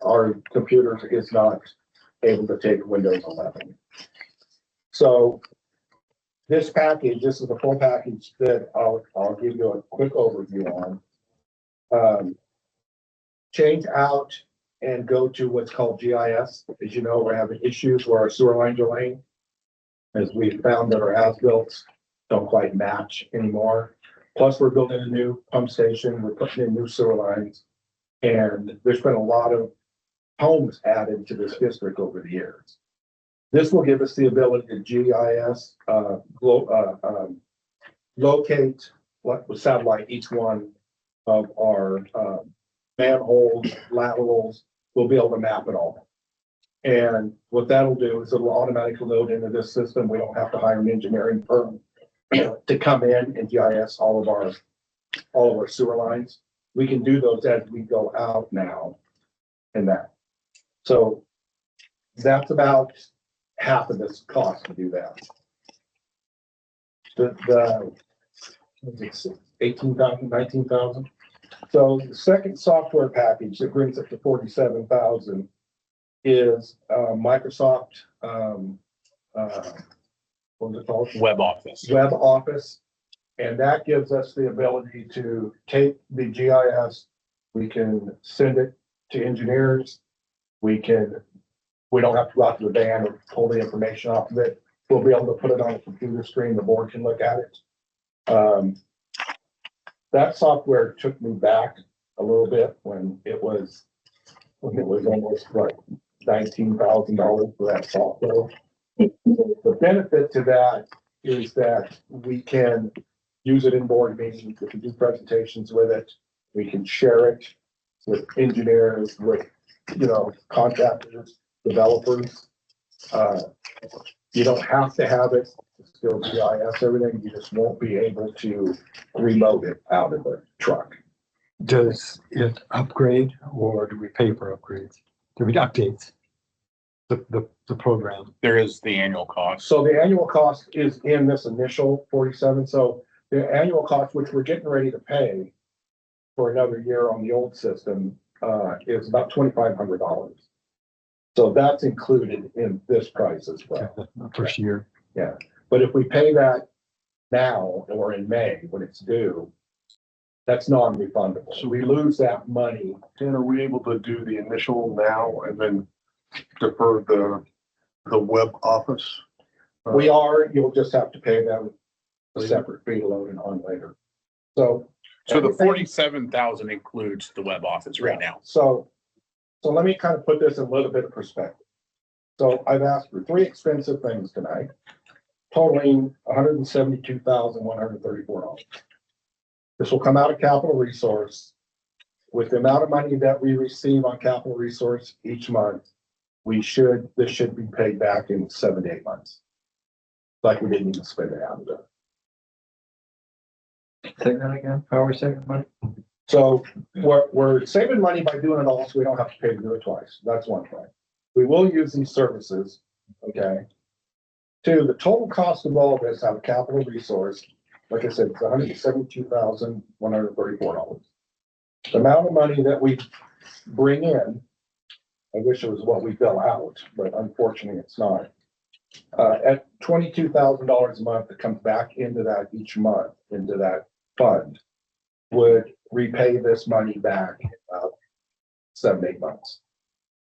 our computer is not able to take Windows 11. So this package, this is the full package that I'll give you a quick overview on. Change out and go to what's called GIS. As you know, we're having issues where our sewer lines are laying. As we found that our as-built don't quite match anymore. Plus, we're building a new pump station, we're putting in new sewer lines. And there's been a lot of homes added to this district over the years. This will give us the ability to GIS, locate what with satellite each one of our manholes, laterals. We'll be able to map it all. And what that'll do is it'll automatically load into this system. We don't have to hire an engineering firm to come in and GIS all of our sewer lines. We can do those as we go out now and that. So that's about half of this cost to do that. The 18,000, 19,000. So the second software package that brings it to 47,000 is Microsoft, what was it called? Web Office. Web Office. And that gives us the ability to take the GIS, we can send it to engineers. We don't have to go out to the van or pull the information off of it. We'll be able to put it on a computer screen. The board can look at it. That software took me back a little bit when it was almost like $19,000 for that software. The benefit to that is that we can use it in board meetings, we can do presentations with it, we can share it with engineers, with, contractors, developers. You don't have to have it to still GIS everything, you just won't be able to remote it out of the truck. Does it upgrade or do we pay for upgrades? Do we updates? The program. There is the annual cost. So the annual cost is in this initial 47. So the annual cost, which we're getting ready to pay for another year on the old system, is about $2,500. So that's included in this price as well. The first year. Yeah, but if we pay that now or in May when it's due, that's non-refundable. So we lose that money. Dan, are we able to do the initial now and then defer the web office? We are, you'll just have to pay them a separate fee to load it on later. So So the everything- 47,000 includes the Web Office right now. So let me kind of put this in a little bit of perspective. So I've asked for three expensive things tonight, totaling $172,134. This will come out of capital resource. With the amount of money that we receive on capital resource each month, this should be paid back in 7 to 8 months. Like we didn't even spend it out of it. Say that again, how are we saving money? So we're saving money by doing it all, so we don't have to pay to do it twice. That's one thing. We will use these services, okay? Two, the total cost of all of this out of capital resource, like I said, it's $172,134. The amount of money that we bring in, I wish it was what we bill out, but unfortunately it's not. At $22,000 a month that comes back into that each month, into that fund, would repay this money back in about 7 to 8 months.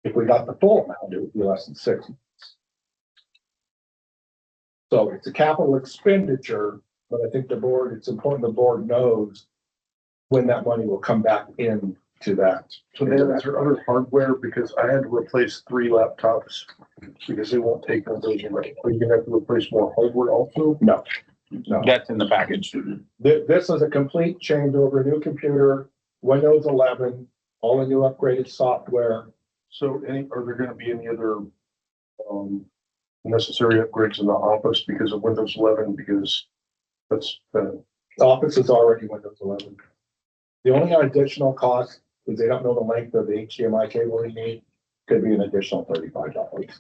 If we got the full amount, it would be less than 6 months. So it's a capital expenditure, but I think it's important the board knows when that money will come back into that. So Dan, is there other hardware? Because I had to replace 3 laptops because they won't take one of those. Are you gonna have to replace more hardware also? No. That's in the package. This is a complete changeover, new computer, Windows 11, all the new upgraded software. So are there gonna be any other necessary upgrades in the office because of Windows 11, because that's, The Office is already Windows 11. The only additional cost, because they don't know the length of the HDMI cable you need, could be an additional $35.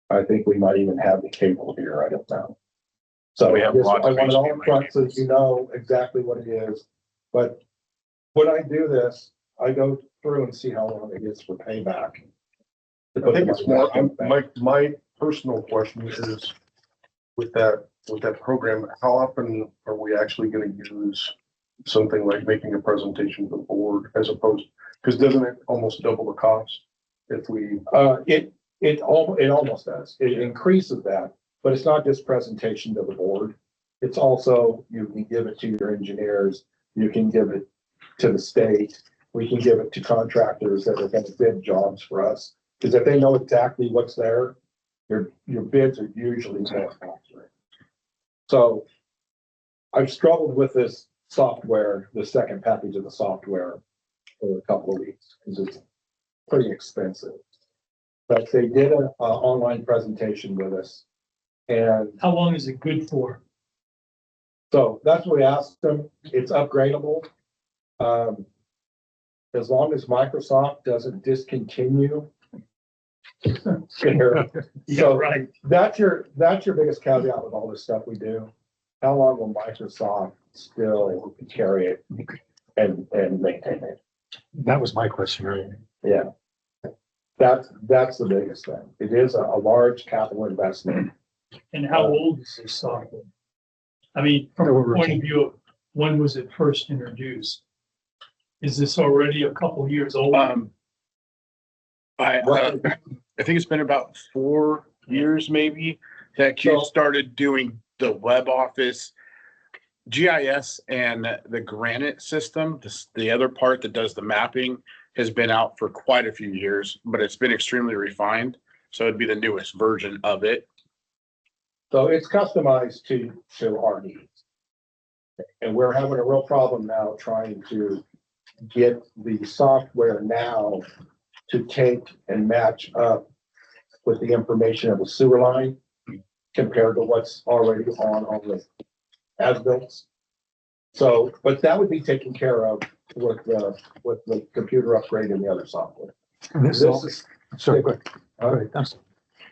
I think we might even have the cable here, I don't know. So We have this- lots I of want it all HDMI front so cables. you know exactly what it is. But when I do this, I go through and see how long it is for payback. I think it's more, my personal question is with that program, how often are we actually gonna use something like making a presentation to the board as opposed, because doesn't it almost double the cost if we, It almost does. It increases that, but it's not just presentation to the board. It's also, you can give it to your engineers, you can give it to the state, we can give it to contractors that are gonna bid jobs for us. Because if they know exactly what's there, your bids are usually more accurate. So I've struggled with this software, the second package of the software for a couple of weeks, because it's pretty expensive. But they did an online presentation with us. And How long is it good for? so that's what we asked them. It's upgradable. As long as Microsoft doesn't discontinue. So Right. that's your biggest caveat with all this stuff we do. How long will Microsoft still carry it and maintain it? That was my question earlier. Yeah. That's the biggest thing. It is a large capital investment. And how old is this software? I mean, from a point of view of when was it first introduced? Is this already a couple years old? I think it's been about 4 years maybe that Q started doing the web office GIS, and the Granite system, the other part that does the mapping, has been out for quite a few years, but it's been extremely refined. So it'd be the newest version of it. So it's customized to our needs. And we're having a real problem now trying to get the software now to take and match up with the information of the sewer line compared to what's already on the as-built. So, but that would be taken care of with the computer upgrade and the other software. And this is, sorry, go ahead. All right, I'm sorry.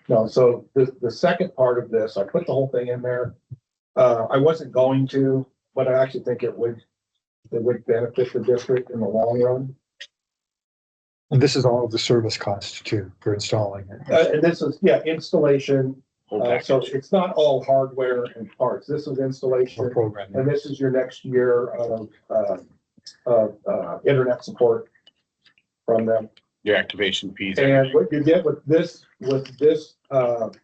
No, so the second part of this, I put the whole thing in there. I wasn't going to, but I actually think it would benefit the district in the long run. And this is all of the service costs too for installing it. And this is, installation. So it's not all hardware and parts. This is installation, For programming. and this is your next year of internet support from them. Your activation fees. And what you get with this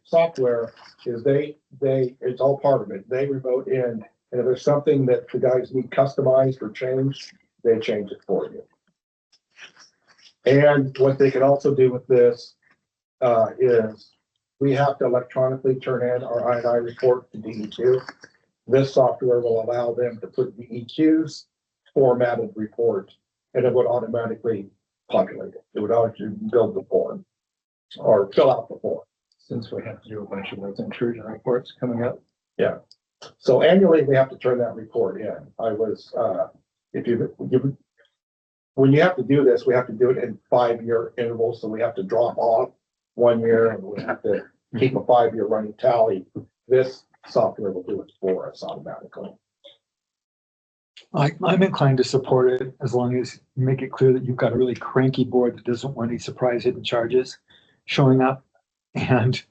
software is it's all part of it. They remote in, and if there's something that the guys need customized or changed, they change it for you. And what they can also do with this is we have to electronically turn in our I&I report to DEQ. This software will allow them to put DEQ's formatted report, and it would automatically populate it. It would actually build the form or fill out the form. Since we have to do a bunch of those intrusion reports coming up. So annually, we have to turn that report in. When you have to do this, we have to do it in 5-year intervals. So we have to drop off 1 year and we have to keep a 5-year running tally. This software will do it for us automatically. I'm inclined to support it as long as you make it clear that you've got a really cranky board that doesn't want any surprise hidden charges showing up. And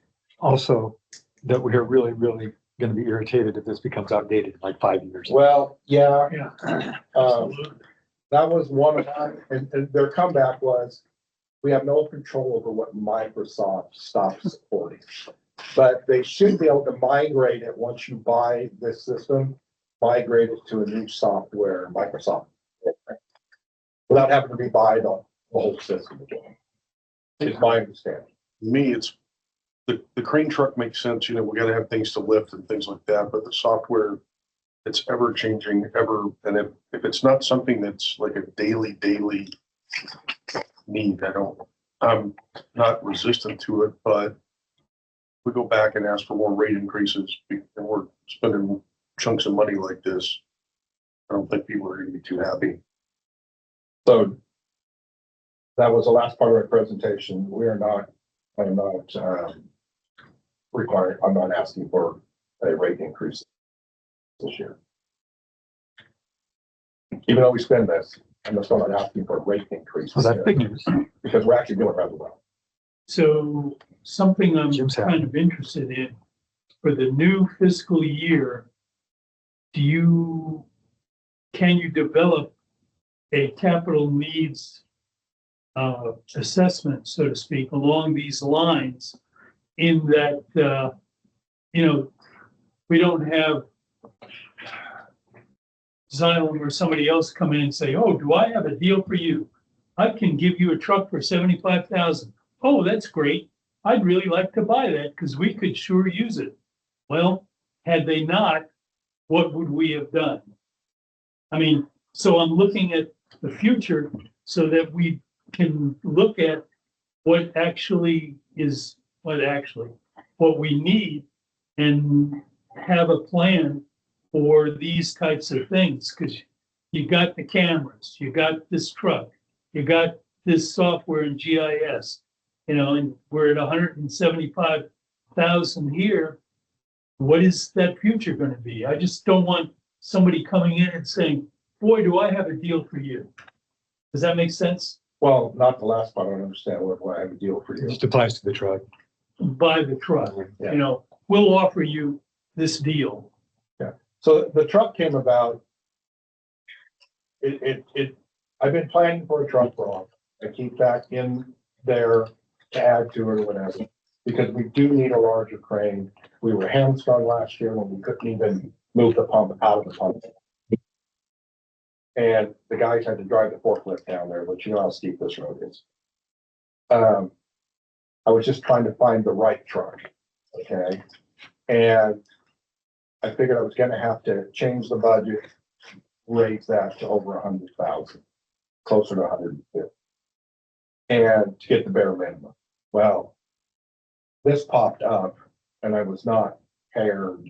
also that we're really, really going to be irritated if this becomes outdated in like 5 years. Well, yeah, Yeah. that was one of them. And their comeback was, we have no control over what Microsoft stops supporting. But they should be able to migrate it once you buy this system, migrate it to a new software, Microsoft, without having to rebuy the whole system again. Is my understanding. me, it's the crane truck makes sense, we gotta have things to lift and things like that, but the software, it's ever changing, and if it's not something that's like a daily need, I'm not resistant to it, but we go back and ask for more rate increases and we're spending chunks of money like this, I don't think people are gonna be too happy. So that was the last part of our presentation. We are not, I'm not, required, I'm not asking for a rate increase this year. Even though we spend this, I'm still not asking for a rate increase So this that's year, big news. because we're actually doing rather well. So something I'm Jim's happy. kind of interested in, for the new fiscal year, can you develop a capital needs assessment, so to speak, along these lines, in that, we don't have Xylem or somebody else come in and say, oh, do I have a deal for you? I can give you a truck for 75,000. Oh, that's great. I'd really like to buy that because we could sure use it. Well, had they not, what would we have done? I mean, so I'm looking at the future so that we can look at what we need and have a plan for these types of things. Because you got the cameras, you got this truck, you got this software in GIS, and we're at 175,000 here. What is that future going to be? I just don't want somebody coming in and saying, boy, do I have a deal for you. Does that make sense? Well, not the last part. I don't understand what I have a deal for It you. just applies to the truck. Buy the truck, Yeah. we'll offer you this deal. So the truck came about. I've been planning for a truck for a while. I keep that in there to add to it or whatever, because we do need a larger crane. We were hamstrung last year when we couldn't even move the pump out of the pump. And the guys had to drive the forklift down there, but you know how steep this road is. I was just trying to find the right truck, okay? And I figured I was gonna have to change the budget, raise that to over 100,000, closer to 150. And to get the bare minimum. Well, this popped up and I was not prepared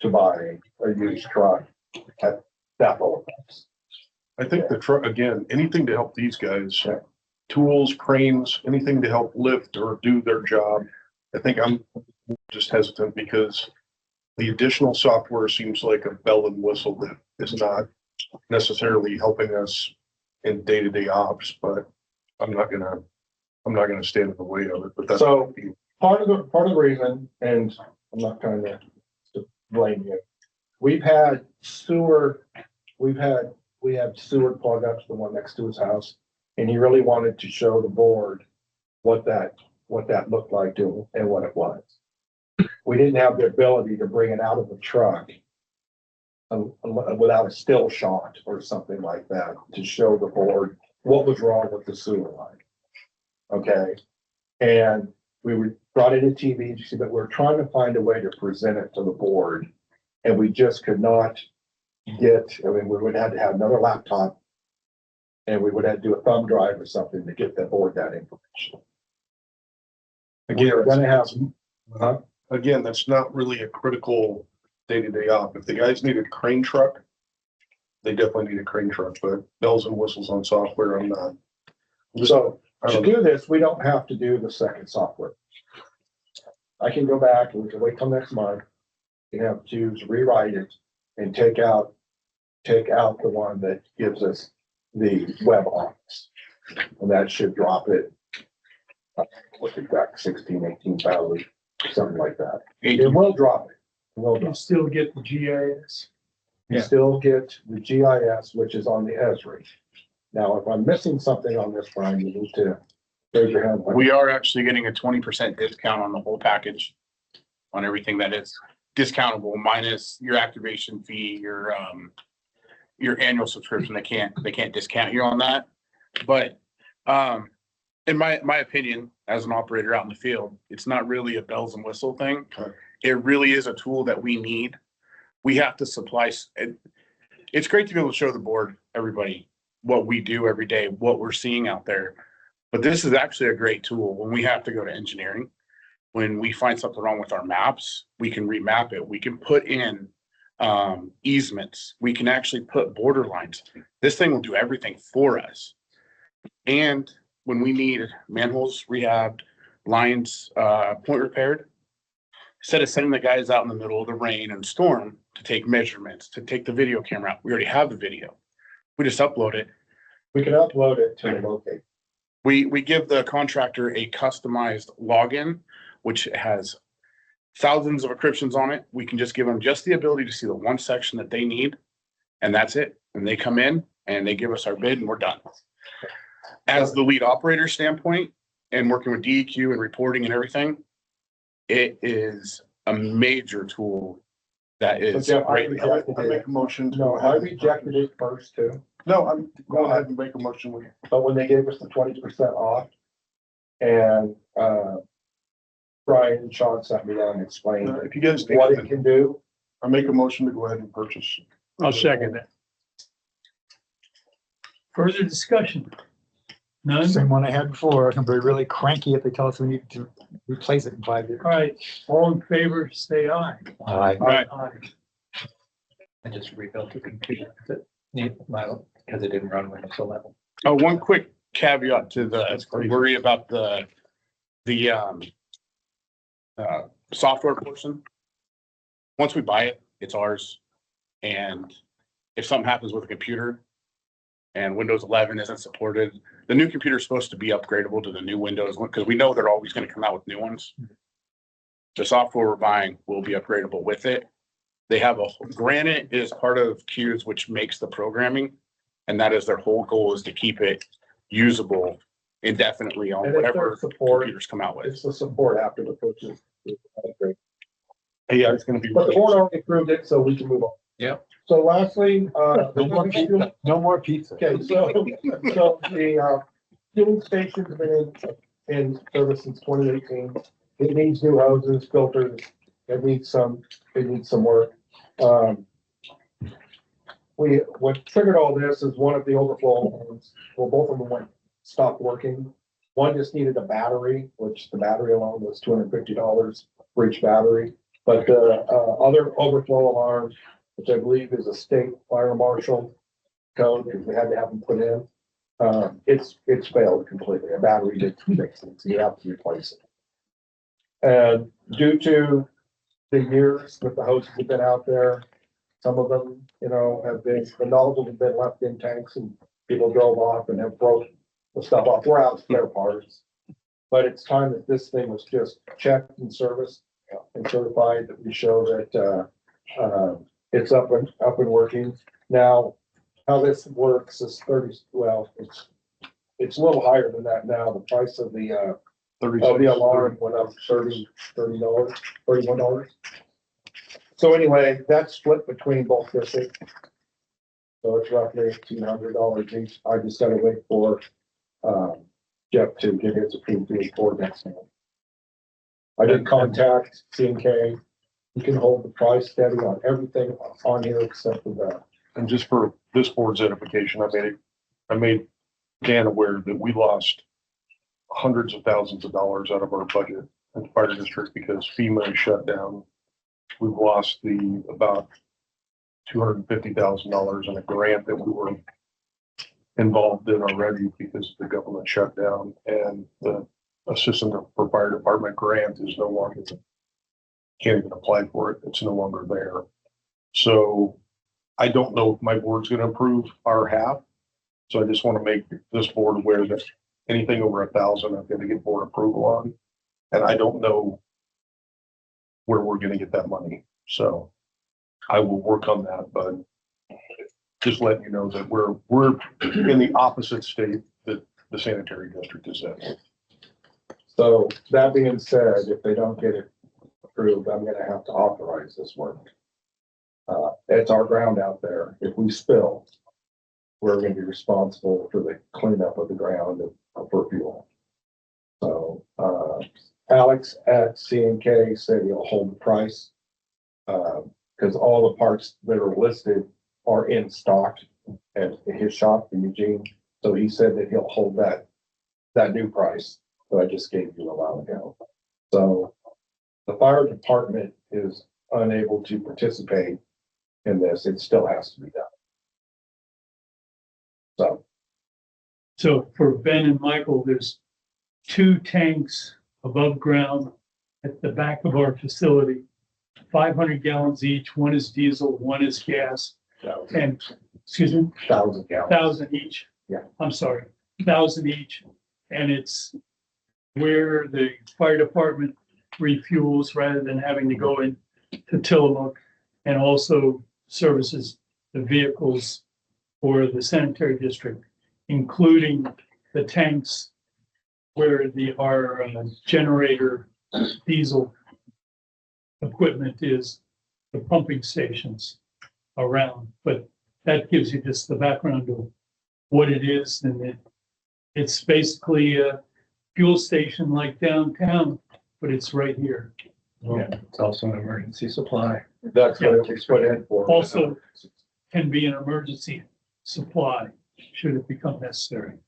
to buy a used truck at that low price. I think the truck, again, anything to help these guys, Yeah. tools, cranes, anything to help lift or do their job. I think I'm just hesitant because the additional software seems like a bell and whistle that is not necessarily helping us in day-to-day ops, but I'm not gonna stand in the way of it, but that's. So part of the reason, and I'm not trying to blame you, we have sewer plug ups, the one next to his house, and he really wanted to show the board what that looked like to and what it was. We didn't have the ability to bring it out of the truck without a still shot or something like that to show the board what was wrong with the sewer line. Okay, and we brought it to TV, but we we're trying to find a way to present it to the board, and we just could not get. I mean, we would have to have another laptop, and we would have to do a thumb drive or something to get the board that information. Again, We're gonna have. again, that's not really a critical day-to-day op. If the guys need a crane truck, they definitely need a crane truck, but bells and whistles on software, I'm not. So I to don't know. do this, we don't have to do the second software. I can go back and we can wait till next month. You have to rewrite it and take out the one that gives us the web office. And that should drop it. What's it got, 18,000, something like that. It will drop it. It will You drop. still get the GIS. You still get the GIS, which is on the Esri. Now, if I'm missing something on this, Brian, you need to raise your hand. We are actually getting a 20% discount on the whole package. On everything that is discountable minus your activation fee, your annual subscription. They can't discount you on that. But in my opinion, as an operator out in the field, it's not really a bells and whistle thing. Okay. It really is a tool that we need. We have to supply. It's great to be able to show the board, everybody, what we do every day, what we're seeing out there. But this is actually a great tool when we have to go to engineering when we find something wrong with our maps, we can remap it. We can put in easements. We can actually put border lines. This thing will do everything for us. And when we need manholes rehabbed, lines point repaired, instead of sending the guys out in the middle of the rain and storm to take measurements, to take the video camera out, we already have the video. We just upload it. We can upload it to the locate. We give the contractor a customized login, which has thousands of encryptions on it. We can just give them just the ability to see the one section that they need, and that's it. And they come in and they give us our bid and we're done. As the lead operator standpoint and working with DEQ and reporting and everything, it is a major tool that is Jeff, I greatly rejected I make a motion. to No, go I ahead. rejected it first too, No, I'm, go ahead and make a motion with you. but when they gave us the 20% off and, Brian and Sean sat me down and explained If you guys, what it can do. I make a motion to go ahead and purchase. I'll second that. Further discussion? None? Same one I had before. I'm very really cranky if they tell us we need to replace it in 5 years. All right, all in favor, say aye. Right. Aye. I just rebuilt the computer that need because it didn't run Windows 11. Oh, one quick caveat to the worry about the software portion. Once we buy it, it's ours. And if something happens with a computer and Windows 11 isn't supported, the new computer is supposed to be upgradable to the new Windows one because we know they're always going to come out with new ones. The software we're buying will be upgradable with it. They have Granite is part of Q's, which makes the programming. And that is their whole goal, is to keep it usable indefinitely on And it's their whatever support. computers come out with. It's the support after the purchase. Yeah, it's gonna be. But the board already approved it, so we can move on. Yep. So lastly, No more pizza. No more pizza. okay, so the fueling station's been in service since 2018. It needs new hoses, filters. It needs some work. What triggered all this is one of the overflow alarms. Well, both of them stopped working. One just needed a battery, which the battery alone was $250 for each battery. But the other overflow alarm, which I believe is a state fire marshal code, because we had to have them put in, it's failed completely. A battery didn't fix it, so you have to replace it. And due to the years that the hoses have been out there, some of them, the nozzles have been left in tanks and people drove off and have broken the stuff off. We're out of spare parts. But it's time that this thing was just checked and serviced and certified, that we show that it's up and working. Now, how this works is it's a little higher than that now. The price of the alarm went up $31. So anyway, that's split between both districts. So it's roughly $1,800 each. I just gotta wait for Jeff to get his approved report next month. I did contact C&K. We can hold the price steady on everything on here except for that. And just for this board's edification, I made Dan aware that we lost hundreds of thousands of dollars out of our budget at the fire district because FEMA is shut down. We've lost about $250,000 in a grant that we were involved in already because the government shut down, and the assistant for fire department grant is no longer, can't even apply for it. It's no longer there. So I don't know if my board's going to approve our half. So I just want to make this board aware that anything over 1,000, I'm going to get board approval on. And I don't know where we're going to get that money. So I will work on that, but just letting you know that we're in the opposite state that the sanitary district is in. So that being said, if they don't get it approved, I'm gonna have to authorize this work. It's our ground out there. If we spill, we're gonna be responsible for the cleanup of the ground and for fuel. So, Alex at C&K said he'll hold the price, because all the parts that are listed are in stock at his shop in Eugene. So he said that he'll hold that new price that I just gave you a while ago. So the fire department is unable to participate in this, it still has to be done. So, So for Ben and Michael, there's 2 tanks above ground at the back of our facility, 500 gallons each. One is diesel, one is gas, and, excuse me, 1,000 gallons. 1,000 each. Yeah. I'm sorry, 1,000 each. And it's where the fire department refuels rather than having to go in to Tillamook, and also services the vehicles for the sanitary district, including the tanks where our generator diesel equipment is, the pumping stations around. But that gives you just the background of what it is, and it's basically a fuel station like downtown, but it's right here. Yeah, it's also an emergency supply. That's what it was put in for. Also can be an emergency supply should it become necessary.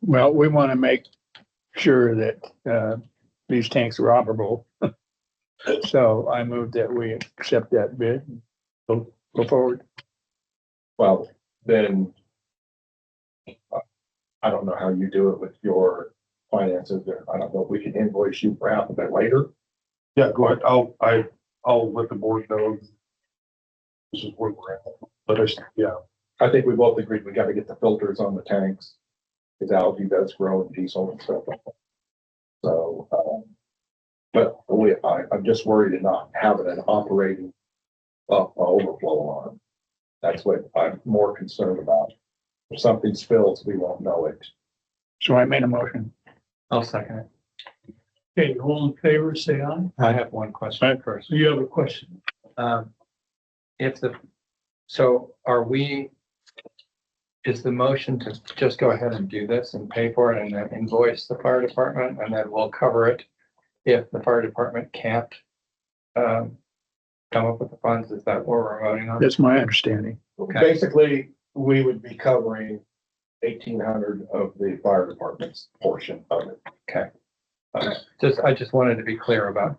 Well, we want to make sure that these tanks are operable. So I move that we accept that bid. Go forward. Well, then I don't know how you do it with your finances there. I don't know if we can invoice you for half of it later. Yeah, go ahead. I'll let the board know. This is where we're at. But yeah, I think we both agreed we got to get the filters on the tanks. Because algae does grow in diesel and stuff like that. So, but I'm just worried about having an operating overflow on. That's what I'm more concerned about. If something spills, we won't know it. So I made a motion. I'll second it. Okay, all in favor, say aye. I have one question first. So you have a question? So is the motion to just go ahead and do this and pay for it and then invoice the fire department, and then we'll cover it if the fire department can't come up with the funds? Is that what we're voting on? That's my understanding. Okay. Basically, we would be covering 1,800 of the fire department's portion of it. Okay. I just wanted to be clear about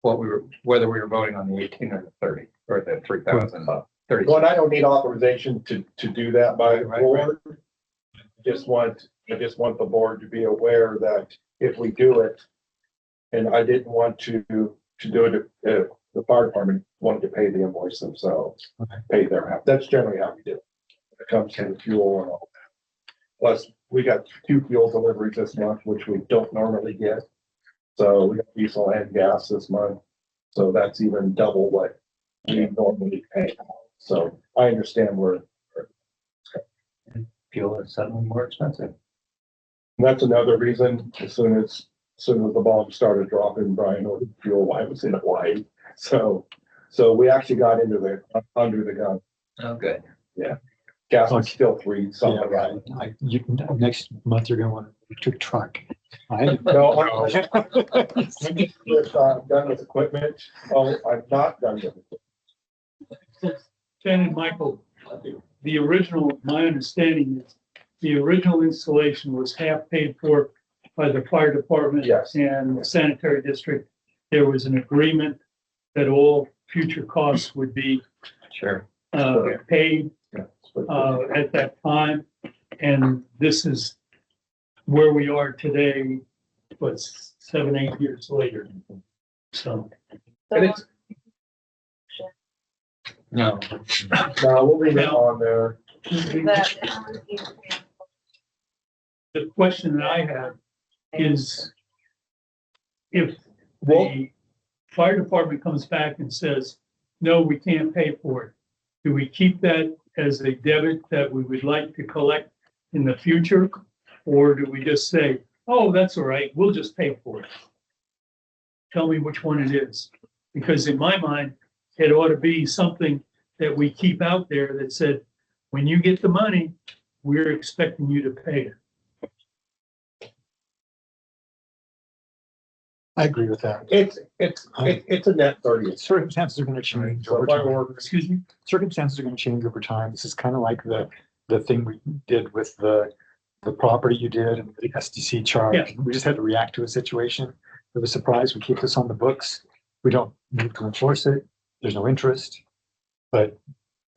whether we were voting on the 18 or the 30 or the 3,000. 30. Well, and I don't need authorization to do that by the Right, board. I just want the board to be aware that if we do it, and I didn't want to do it if the fire department wanted to pay the invoice themselves, pay their half. That's generally how we do it. When it comes to the fuel and all that. Plus, we got 2 fuel deliveries this month, which we don't normally get. So we got diesel and gas this month. So that's even double what we normally pay. So I understand where Fuel is suddenly more expensive. and that's another reason, as soon as the bomb started dropping, Brian ordered fuel. I was in Hawaii. So we actually got under the gun. Oh, good. Gas was still $3 Yeah, something. right. Next month, you're gonna want an electric truck. I No, I'm done with equipment. Oh, I'm not done with it. Ken and Michael, my understanding is the original installation was half paid for by the fire department. Yes. And the sanitary district. There was an agreement that all future costs would be Sure. paid Yeah. at that time. And this is where we are today, but 7, 8 years later. So, And it's, No. no, we'll leave it on there. the question that I have is if the fire department comes back and says, no, we can't pay for it, do we keep that as a debit that we would like to collect in the future? Or do we just say, oh, that's all right, we'll just pay for it? Tell me which one it is. Because in my mind, it ought to be something that we keep out there that said, when you get the money, we're expecting you to pay it. I agree with that. It's a net 30. Circumstances are gonna change So over if I time. were, Excuse me? Circumstances are gonna change over time. This is kind of like the thing we did with the property you did and the SDC charge. Yeah. We just had to react to a situation. of a surprise. We keep this on the books. We don't need to enforce it. There's no interest. But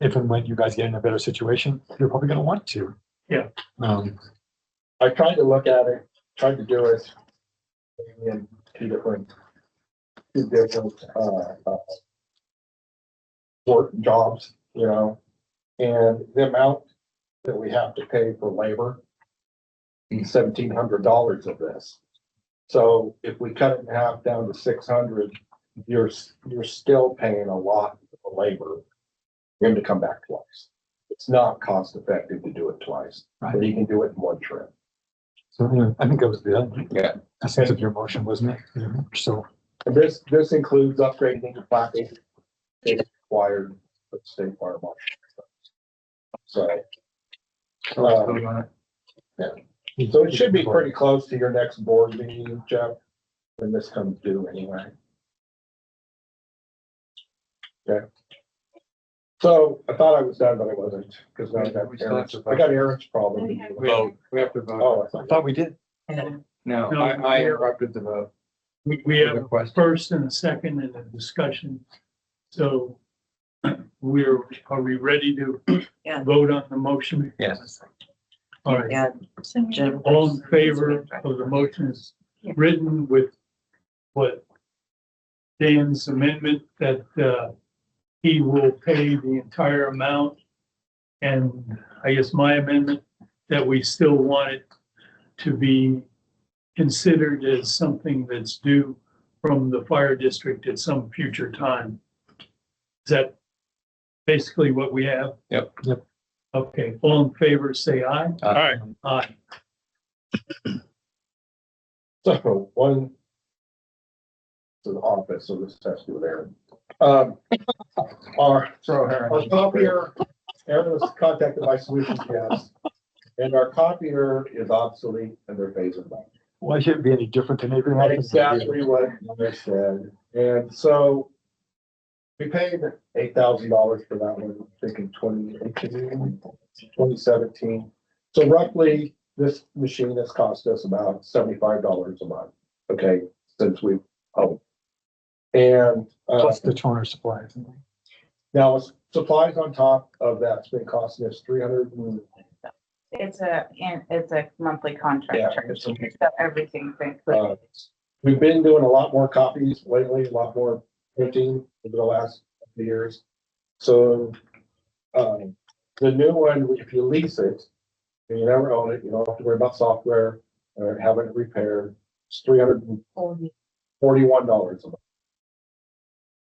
if and when you guys get in a better situation, you're probably gonna want to. Yeah. I tried to look at it, tried to do it in two different, work jobs, you know, and the amount that we have to pay for labor, $1,700 of this. So if we cut it in half down to 600, you're still paying a lot for labor for him to come back twice. It's not cost effective to do it twice, but you can do it in one trip. So anyway, I think that was the essence of Yeah. your motion, wasn't it? So, And this includes upgrading the plaque required for the state fire marshal. So, so it should be pretty close to your next board meeting, Jeff, when this comes due anyway. Okay. So I thought I was done, but I wasn't, because I got Aaron's problem. We have to vote. Oh, I I thought, thought we did. No, No, I interrupted the vote. We have Good a question. first and a second and a discussion. So are we ready to Yeah. vote on the motion? Yes. All right, Yeah. Jim. all in favor of the motion is written with what Dan's amendment that he will pay the entire amount. And I guess my amendment that we still want it to be considered as something that's due from the fire district at some future time. Is that basically what we have? Yep. Okay, all in favor, say aye. All right. Aye. so one. To the office, so this has to do with Aaron. Our copier, Aaron was contacted by Solutions Gas, and our copier is obsolete and they're phasing back. Why should it be any different than everything else? Exactly what I said. And so we paid $8,000 for that one, I think in 2018, 2017. So roughly this machine has cost us about $75 a month. Okay, since we owned. And Plus the toner supplies. now supplies on top of that's been costing us 300. It's a monthly Yeah, contract charge, it's a- so everything's included. We've been doing a lot more copies lately, a lot more printing over the last few years. So, the new one, if you lease it, and you never own it, you don't have to worry about software or having it repaired. It's $341 a month.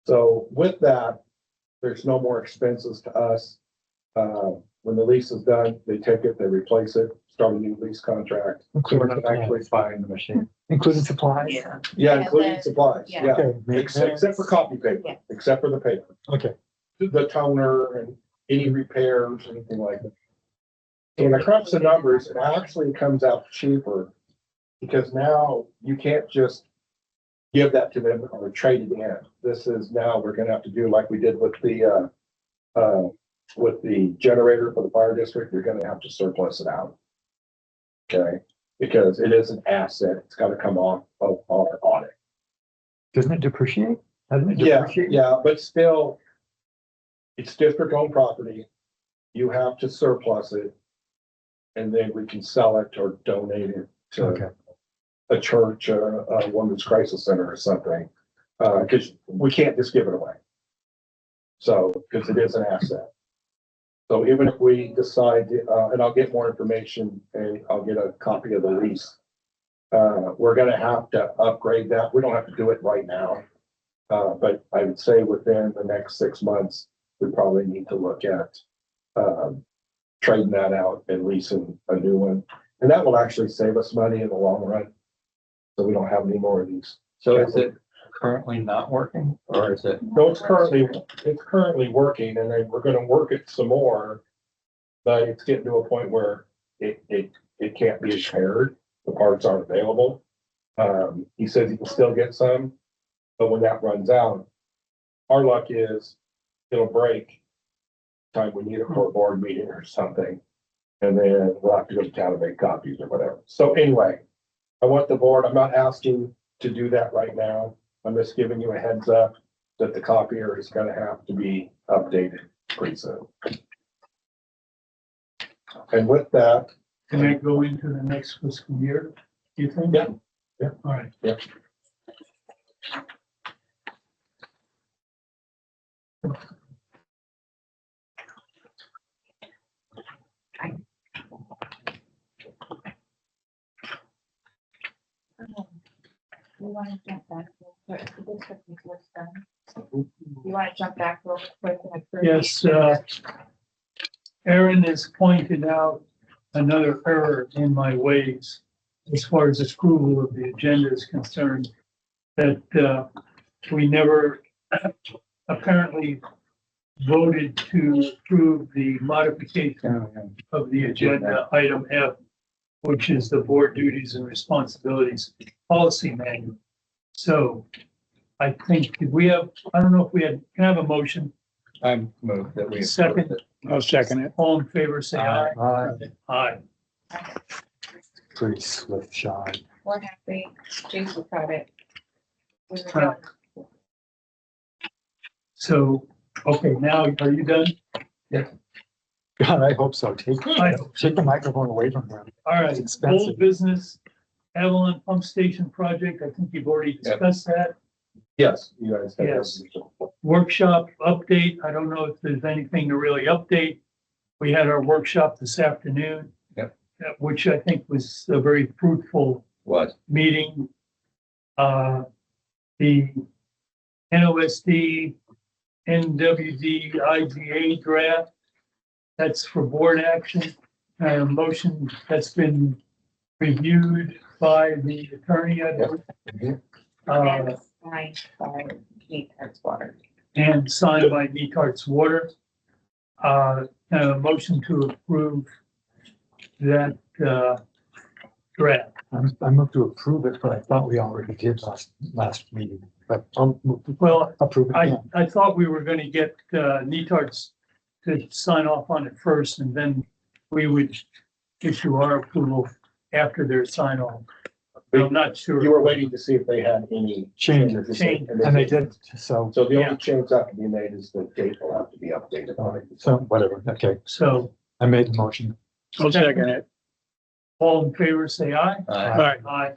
So with that, there's no more expenses to us. When the lease is done, they take it, they replace it, start a new lease contract. So we're not actually buying the machine. Including supplies? Yeah. Yeah, Yeah, including the- supplies, yeah. yeah. Okay, Except for copy paper, Yeah. except for the paper, okay. the toner and any repairs, anything like that. So when I crunch the numbers, it actually comes out cheaper because now you can't just give that to them or trade it in. This is now we're gonna have to do like we did with the generator for the fire district. You're gonna have to surplus it out. Okay, because it is an asset. It's gotta come off of our audit. Doesn't it depreciate? Doesn't it Yeah, depreciate? yeah, but still, it's district-owned property. You have to surplus it. And then we can sell it or donate it Okay. to a church, a women's crisis center or something. Cause we can't just give it away. So, cause it is an asset. So even if we decide, and I'll get more information and I'll get a copy of the lease. We're gonna have to upgrade that. We don't have to do it right now. But I would say within the next 6 months, we probably need to look at, trading that out and leasing a new one. And that will actually save us money in the long run. So we don't have any more of these. So is it currently not working or is it? No, it's currently working and then we're gonna work it some more. But it's getting to a point where it can't be repaired. The parts aren't available. He says he can still get some, but when that runs out, our luck is it'll break. Time we need it for a board meeting or something. And then we'll have to go to town and make copies or whatever. So anyway, I want the board, I'm not asking to do that right now. I'm just giving you a heads up that the copier is gonna have to be updated pretty soon. And with that, Can that go into the next fiscal year, do you think? Yeah. Yeah. All right. Yeah. You wanna jump back real quick? This is what's done. You wanna jump back real quick? and approve Yes, these? Aaron has pointed out another error in my ways as far as approval of the agenda is concerned, that we never apparently voted to approve the modification of the agenda item F, which is the board duties and responsibilities policy manual. So I think, did we have, I don't know if we had, can I have a motion? I move that we. Second. I'll second it. All in favor, say aye. Aye. Pretty swift shot. We're happy. Jason got it. We were Right. done. So, okay, now, are you done? God, I hope so. Take I hope the microphone away from them. All right, It's expensive. old business, Avalon Pump Station project, I think you've already discussed that. yes, you guys. have- Yes. Workshop update, I don't know if there's anything to really update. We had our workshop this afternoon. Yep. Which I think was a very fruitful What? meeting. The NOSD, NWD, IGA draft, that's for board action. Motion that's been reviewed by the attorney, I believe. And it's signed by Netarts-Water. And signed by Netarts-Water. Motion to approve that, draft. I moved to approve it, but I thought we already did last meeting, but I'll move to Well, approve it I, again. I thought we were gonna get, Netarts to sign off on it first, and then we would issue our approval after their sign off. I'm not sure. You were waiting to see if they had any Changes. Change. And they did, so, So the Yeah. only change that can be made is the date will have to be updated on it. so whatever. Okay, So, I made the motion. I'll second it. all in favor, say aye. All Uh, right. Aye.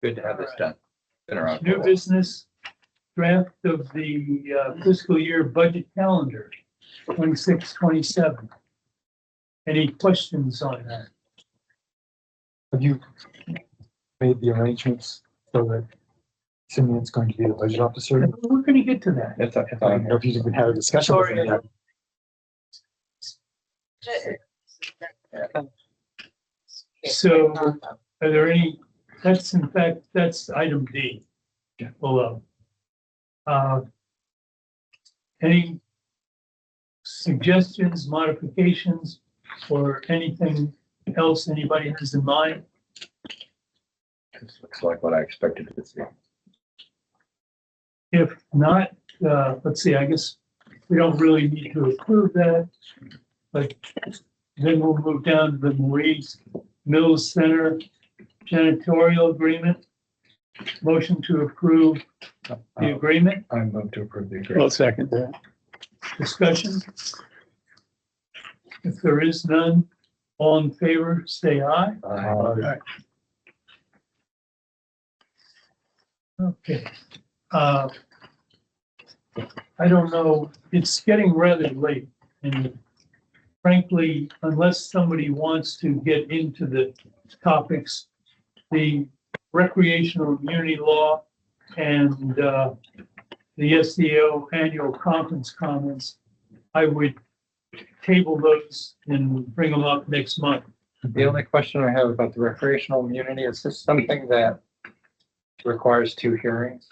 Good to have this done. Been around. for a New while. business, draft of the fiscal year budget calendar, 26, 27. Any questions on that? Have you made the arrangements so that Simeon's going to be the budget officer? We're gonna get to that. It's I don't know if you've even had a discussion with him yet. So are there any, that's in fact, that's item D. Below. Any suggestions, modifications, or anything else anybody has in mind? This looks like what I expected to see. If not, let's see, I guess we don't really need to approve that. But then we'll move down to the Maurice Mills Center janitorial agreement. Motion to approve the agreement, I move to approve the I'll agreement. second that. discussion. If there is none, all in favor, say aye. Okay. I don't know, it's getting rather late, and frankly, unless somebody wants to get into the topics, the recreational immunity law and the SDO annual conference comments, I would table those and bring them up next month. The only question I have about the recreational immunity, is this something that requires 2 hearings?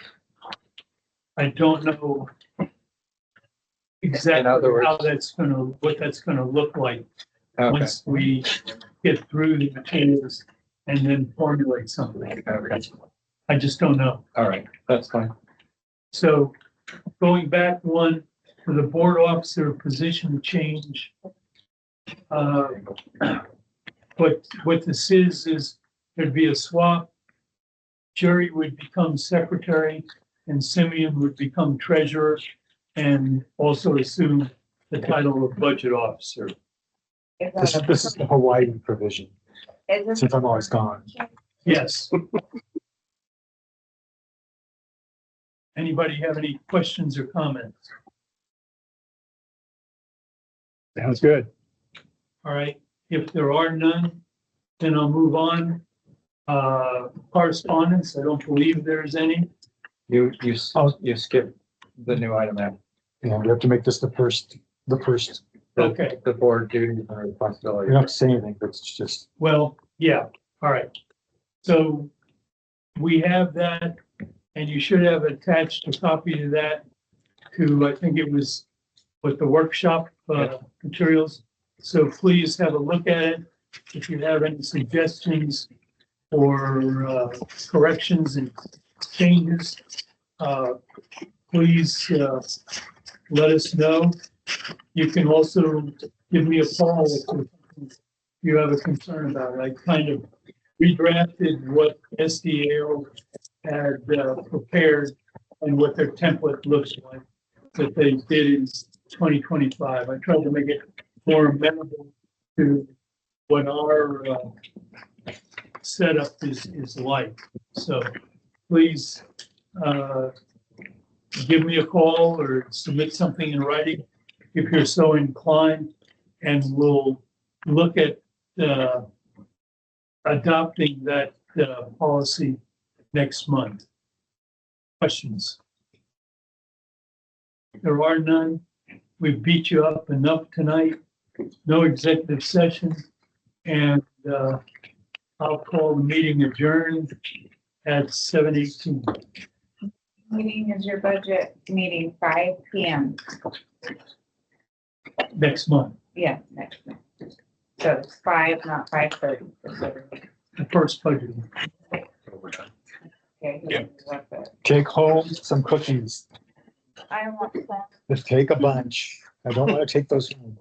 I don't know exactly In other words- how that's gonna, what that's gonna look like Okay. once we get through the materials and then formulate something. Okay. I just don't know. All right, that's fine. So going back one to the board officer position change. What this is there'd be a swap Jerry would become secretary and Simeon would become treasurer and also assume the title of budget officer. This is the Hawaii provision, Is this- since I'm always gone. Yes. Anybody have any questions or comments? Sounds good. All right, if there are none, then I'll move on. Correspondence, I don't believe there's any. You skipped the new item there. Yeah, we have to make this the first, Okay, The board duties and we responsibilities. don't have to say anything, but it's just, well, yeah, all right. So we have that, and you should have attached a copy to that to, I think it was with the workshop materials. So please have a look at it. If you have any suggestions or corrections and changes, please let us know. You can also give me a call if you have a concern about it. I kind of redrafted what SDAO had prepared and what their template looks like that they did in 2025. I tried to make it more amenable to what our setup is like. So please give me a call or submit something in writing if you're so inclined, and we'll look at adopting that policy next month. Questions? There are none. We've beat you up enough tonight. No executive session. And I'll call the meeting adjourned at 7:18. Meeting is your budget meeting, 5 PM. next month, Yeah, next month. So it's 5, not 5:30. the first budget. Okay. Yeah. take home some cookies. I don't want to. Just take a bunch. I don't want to take those home.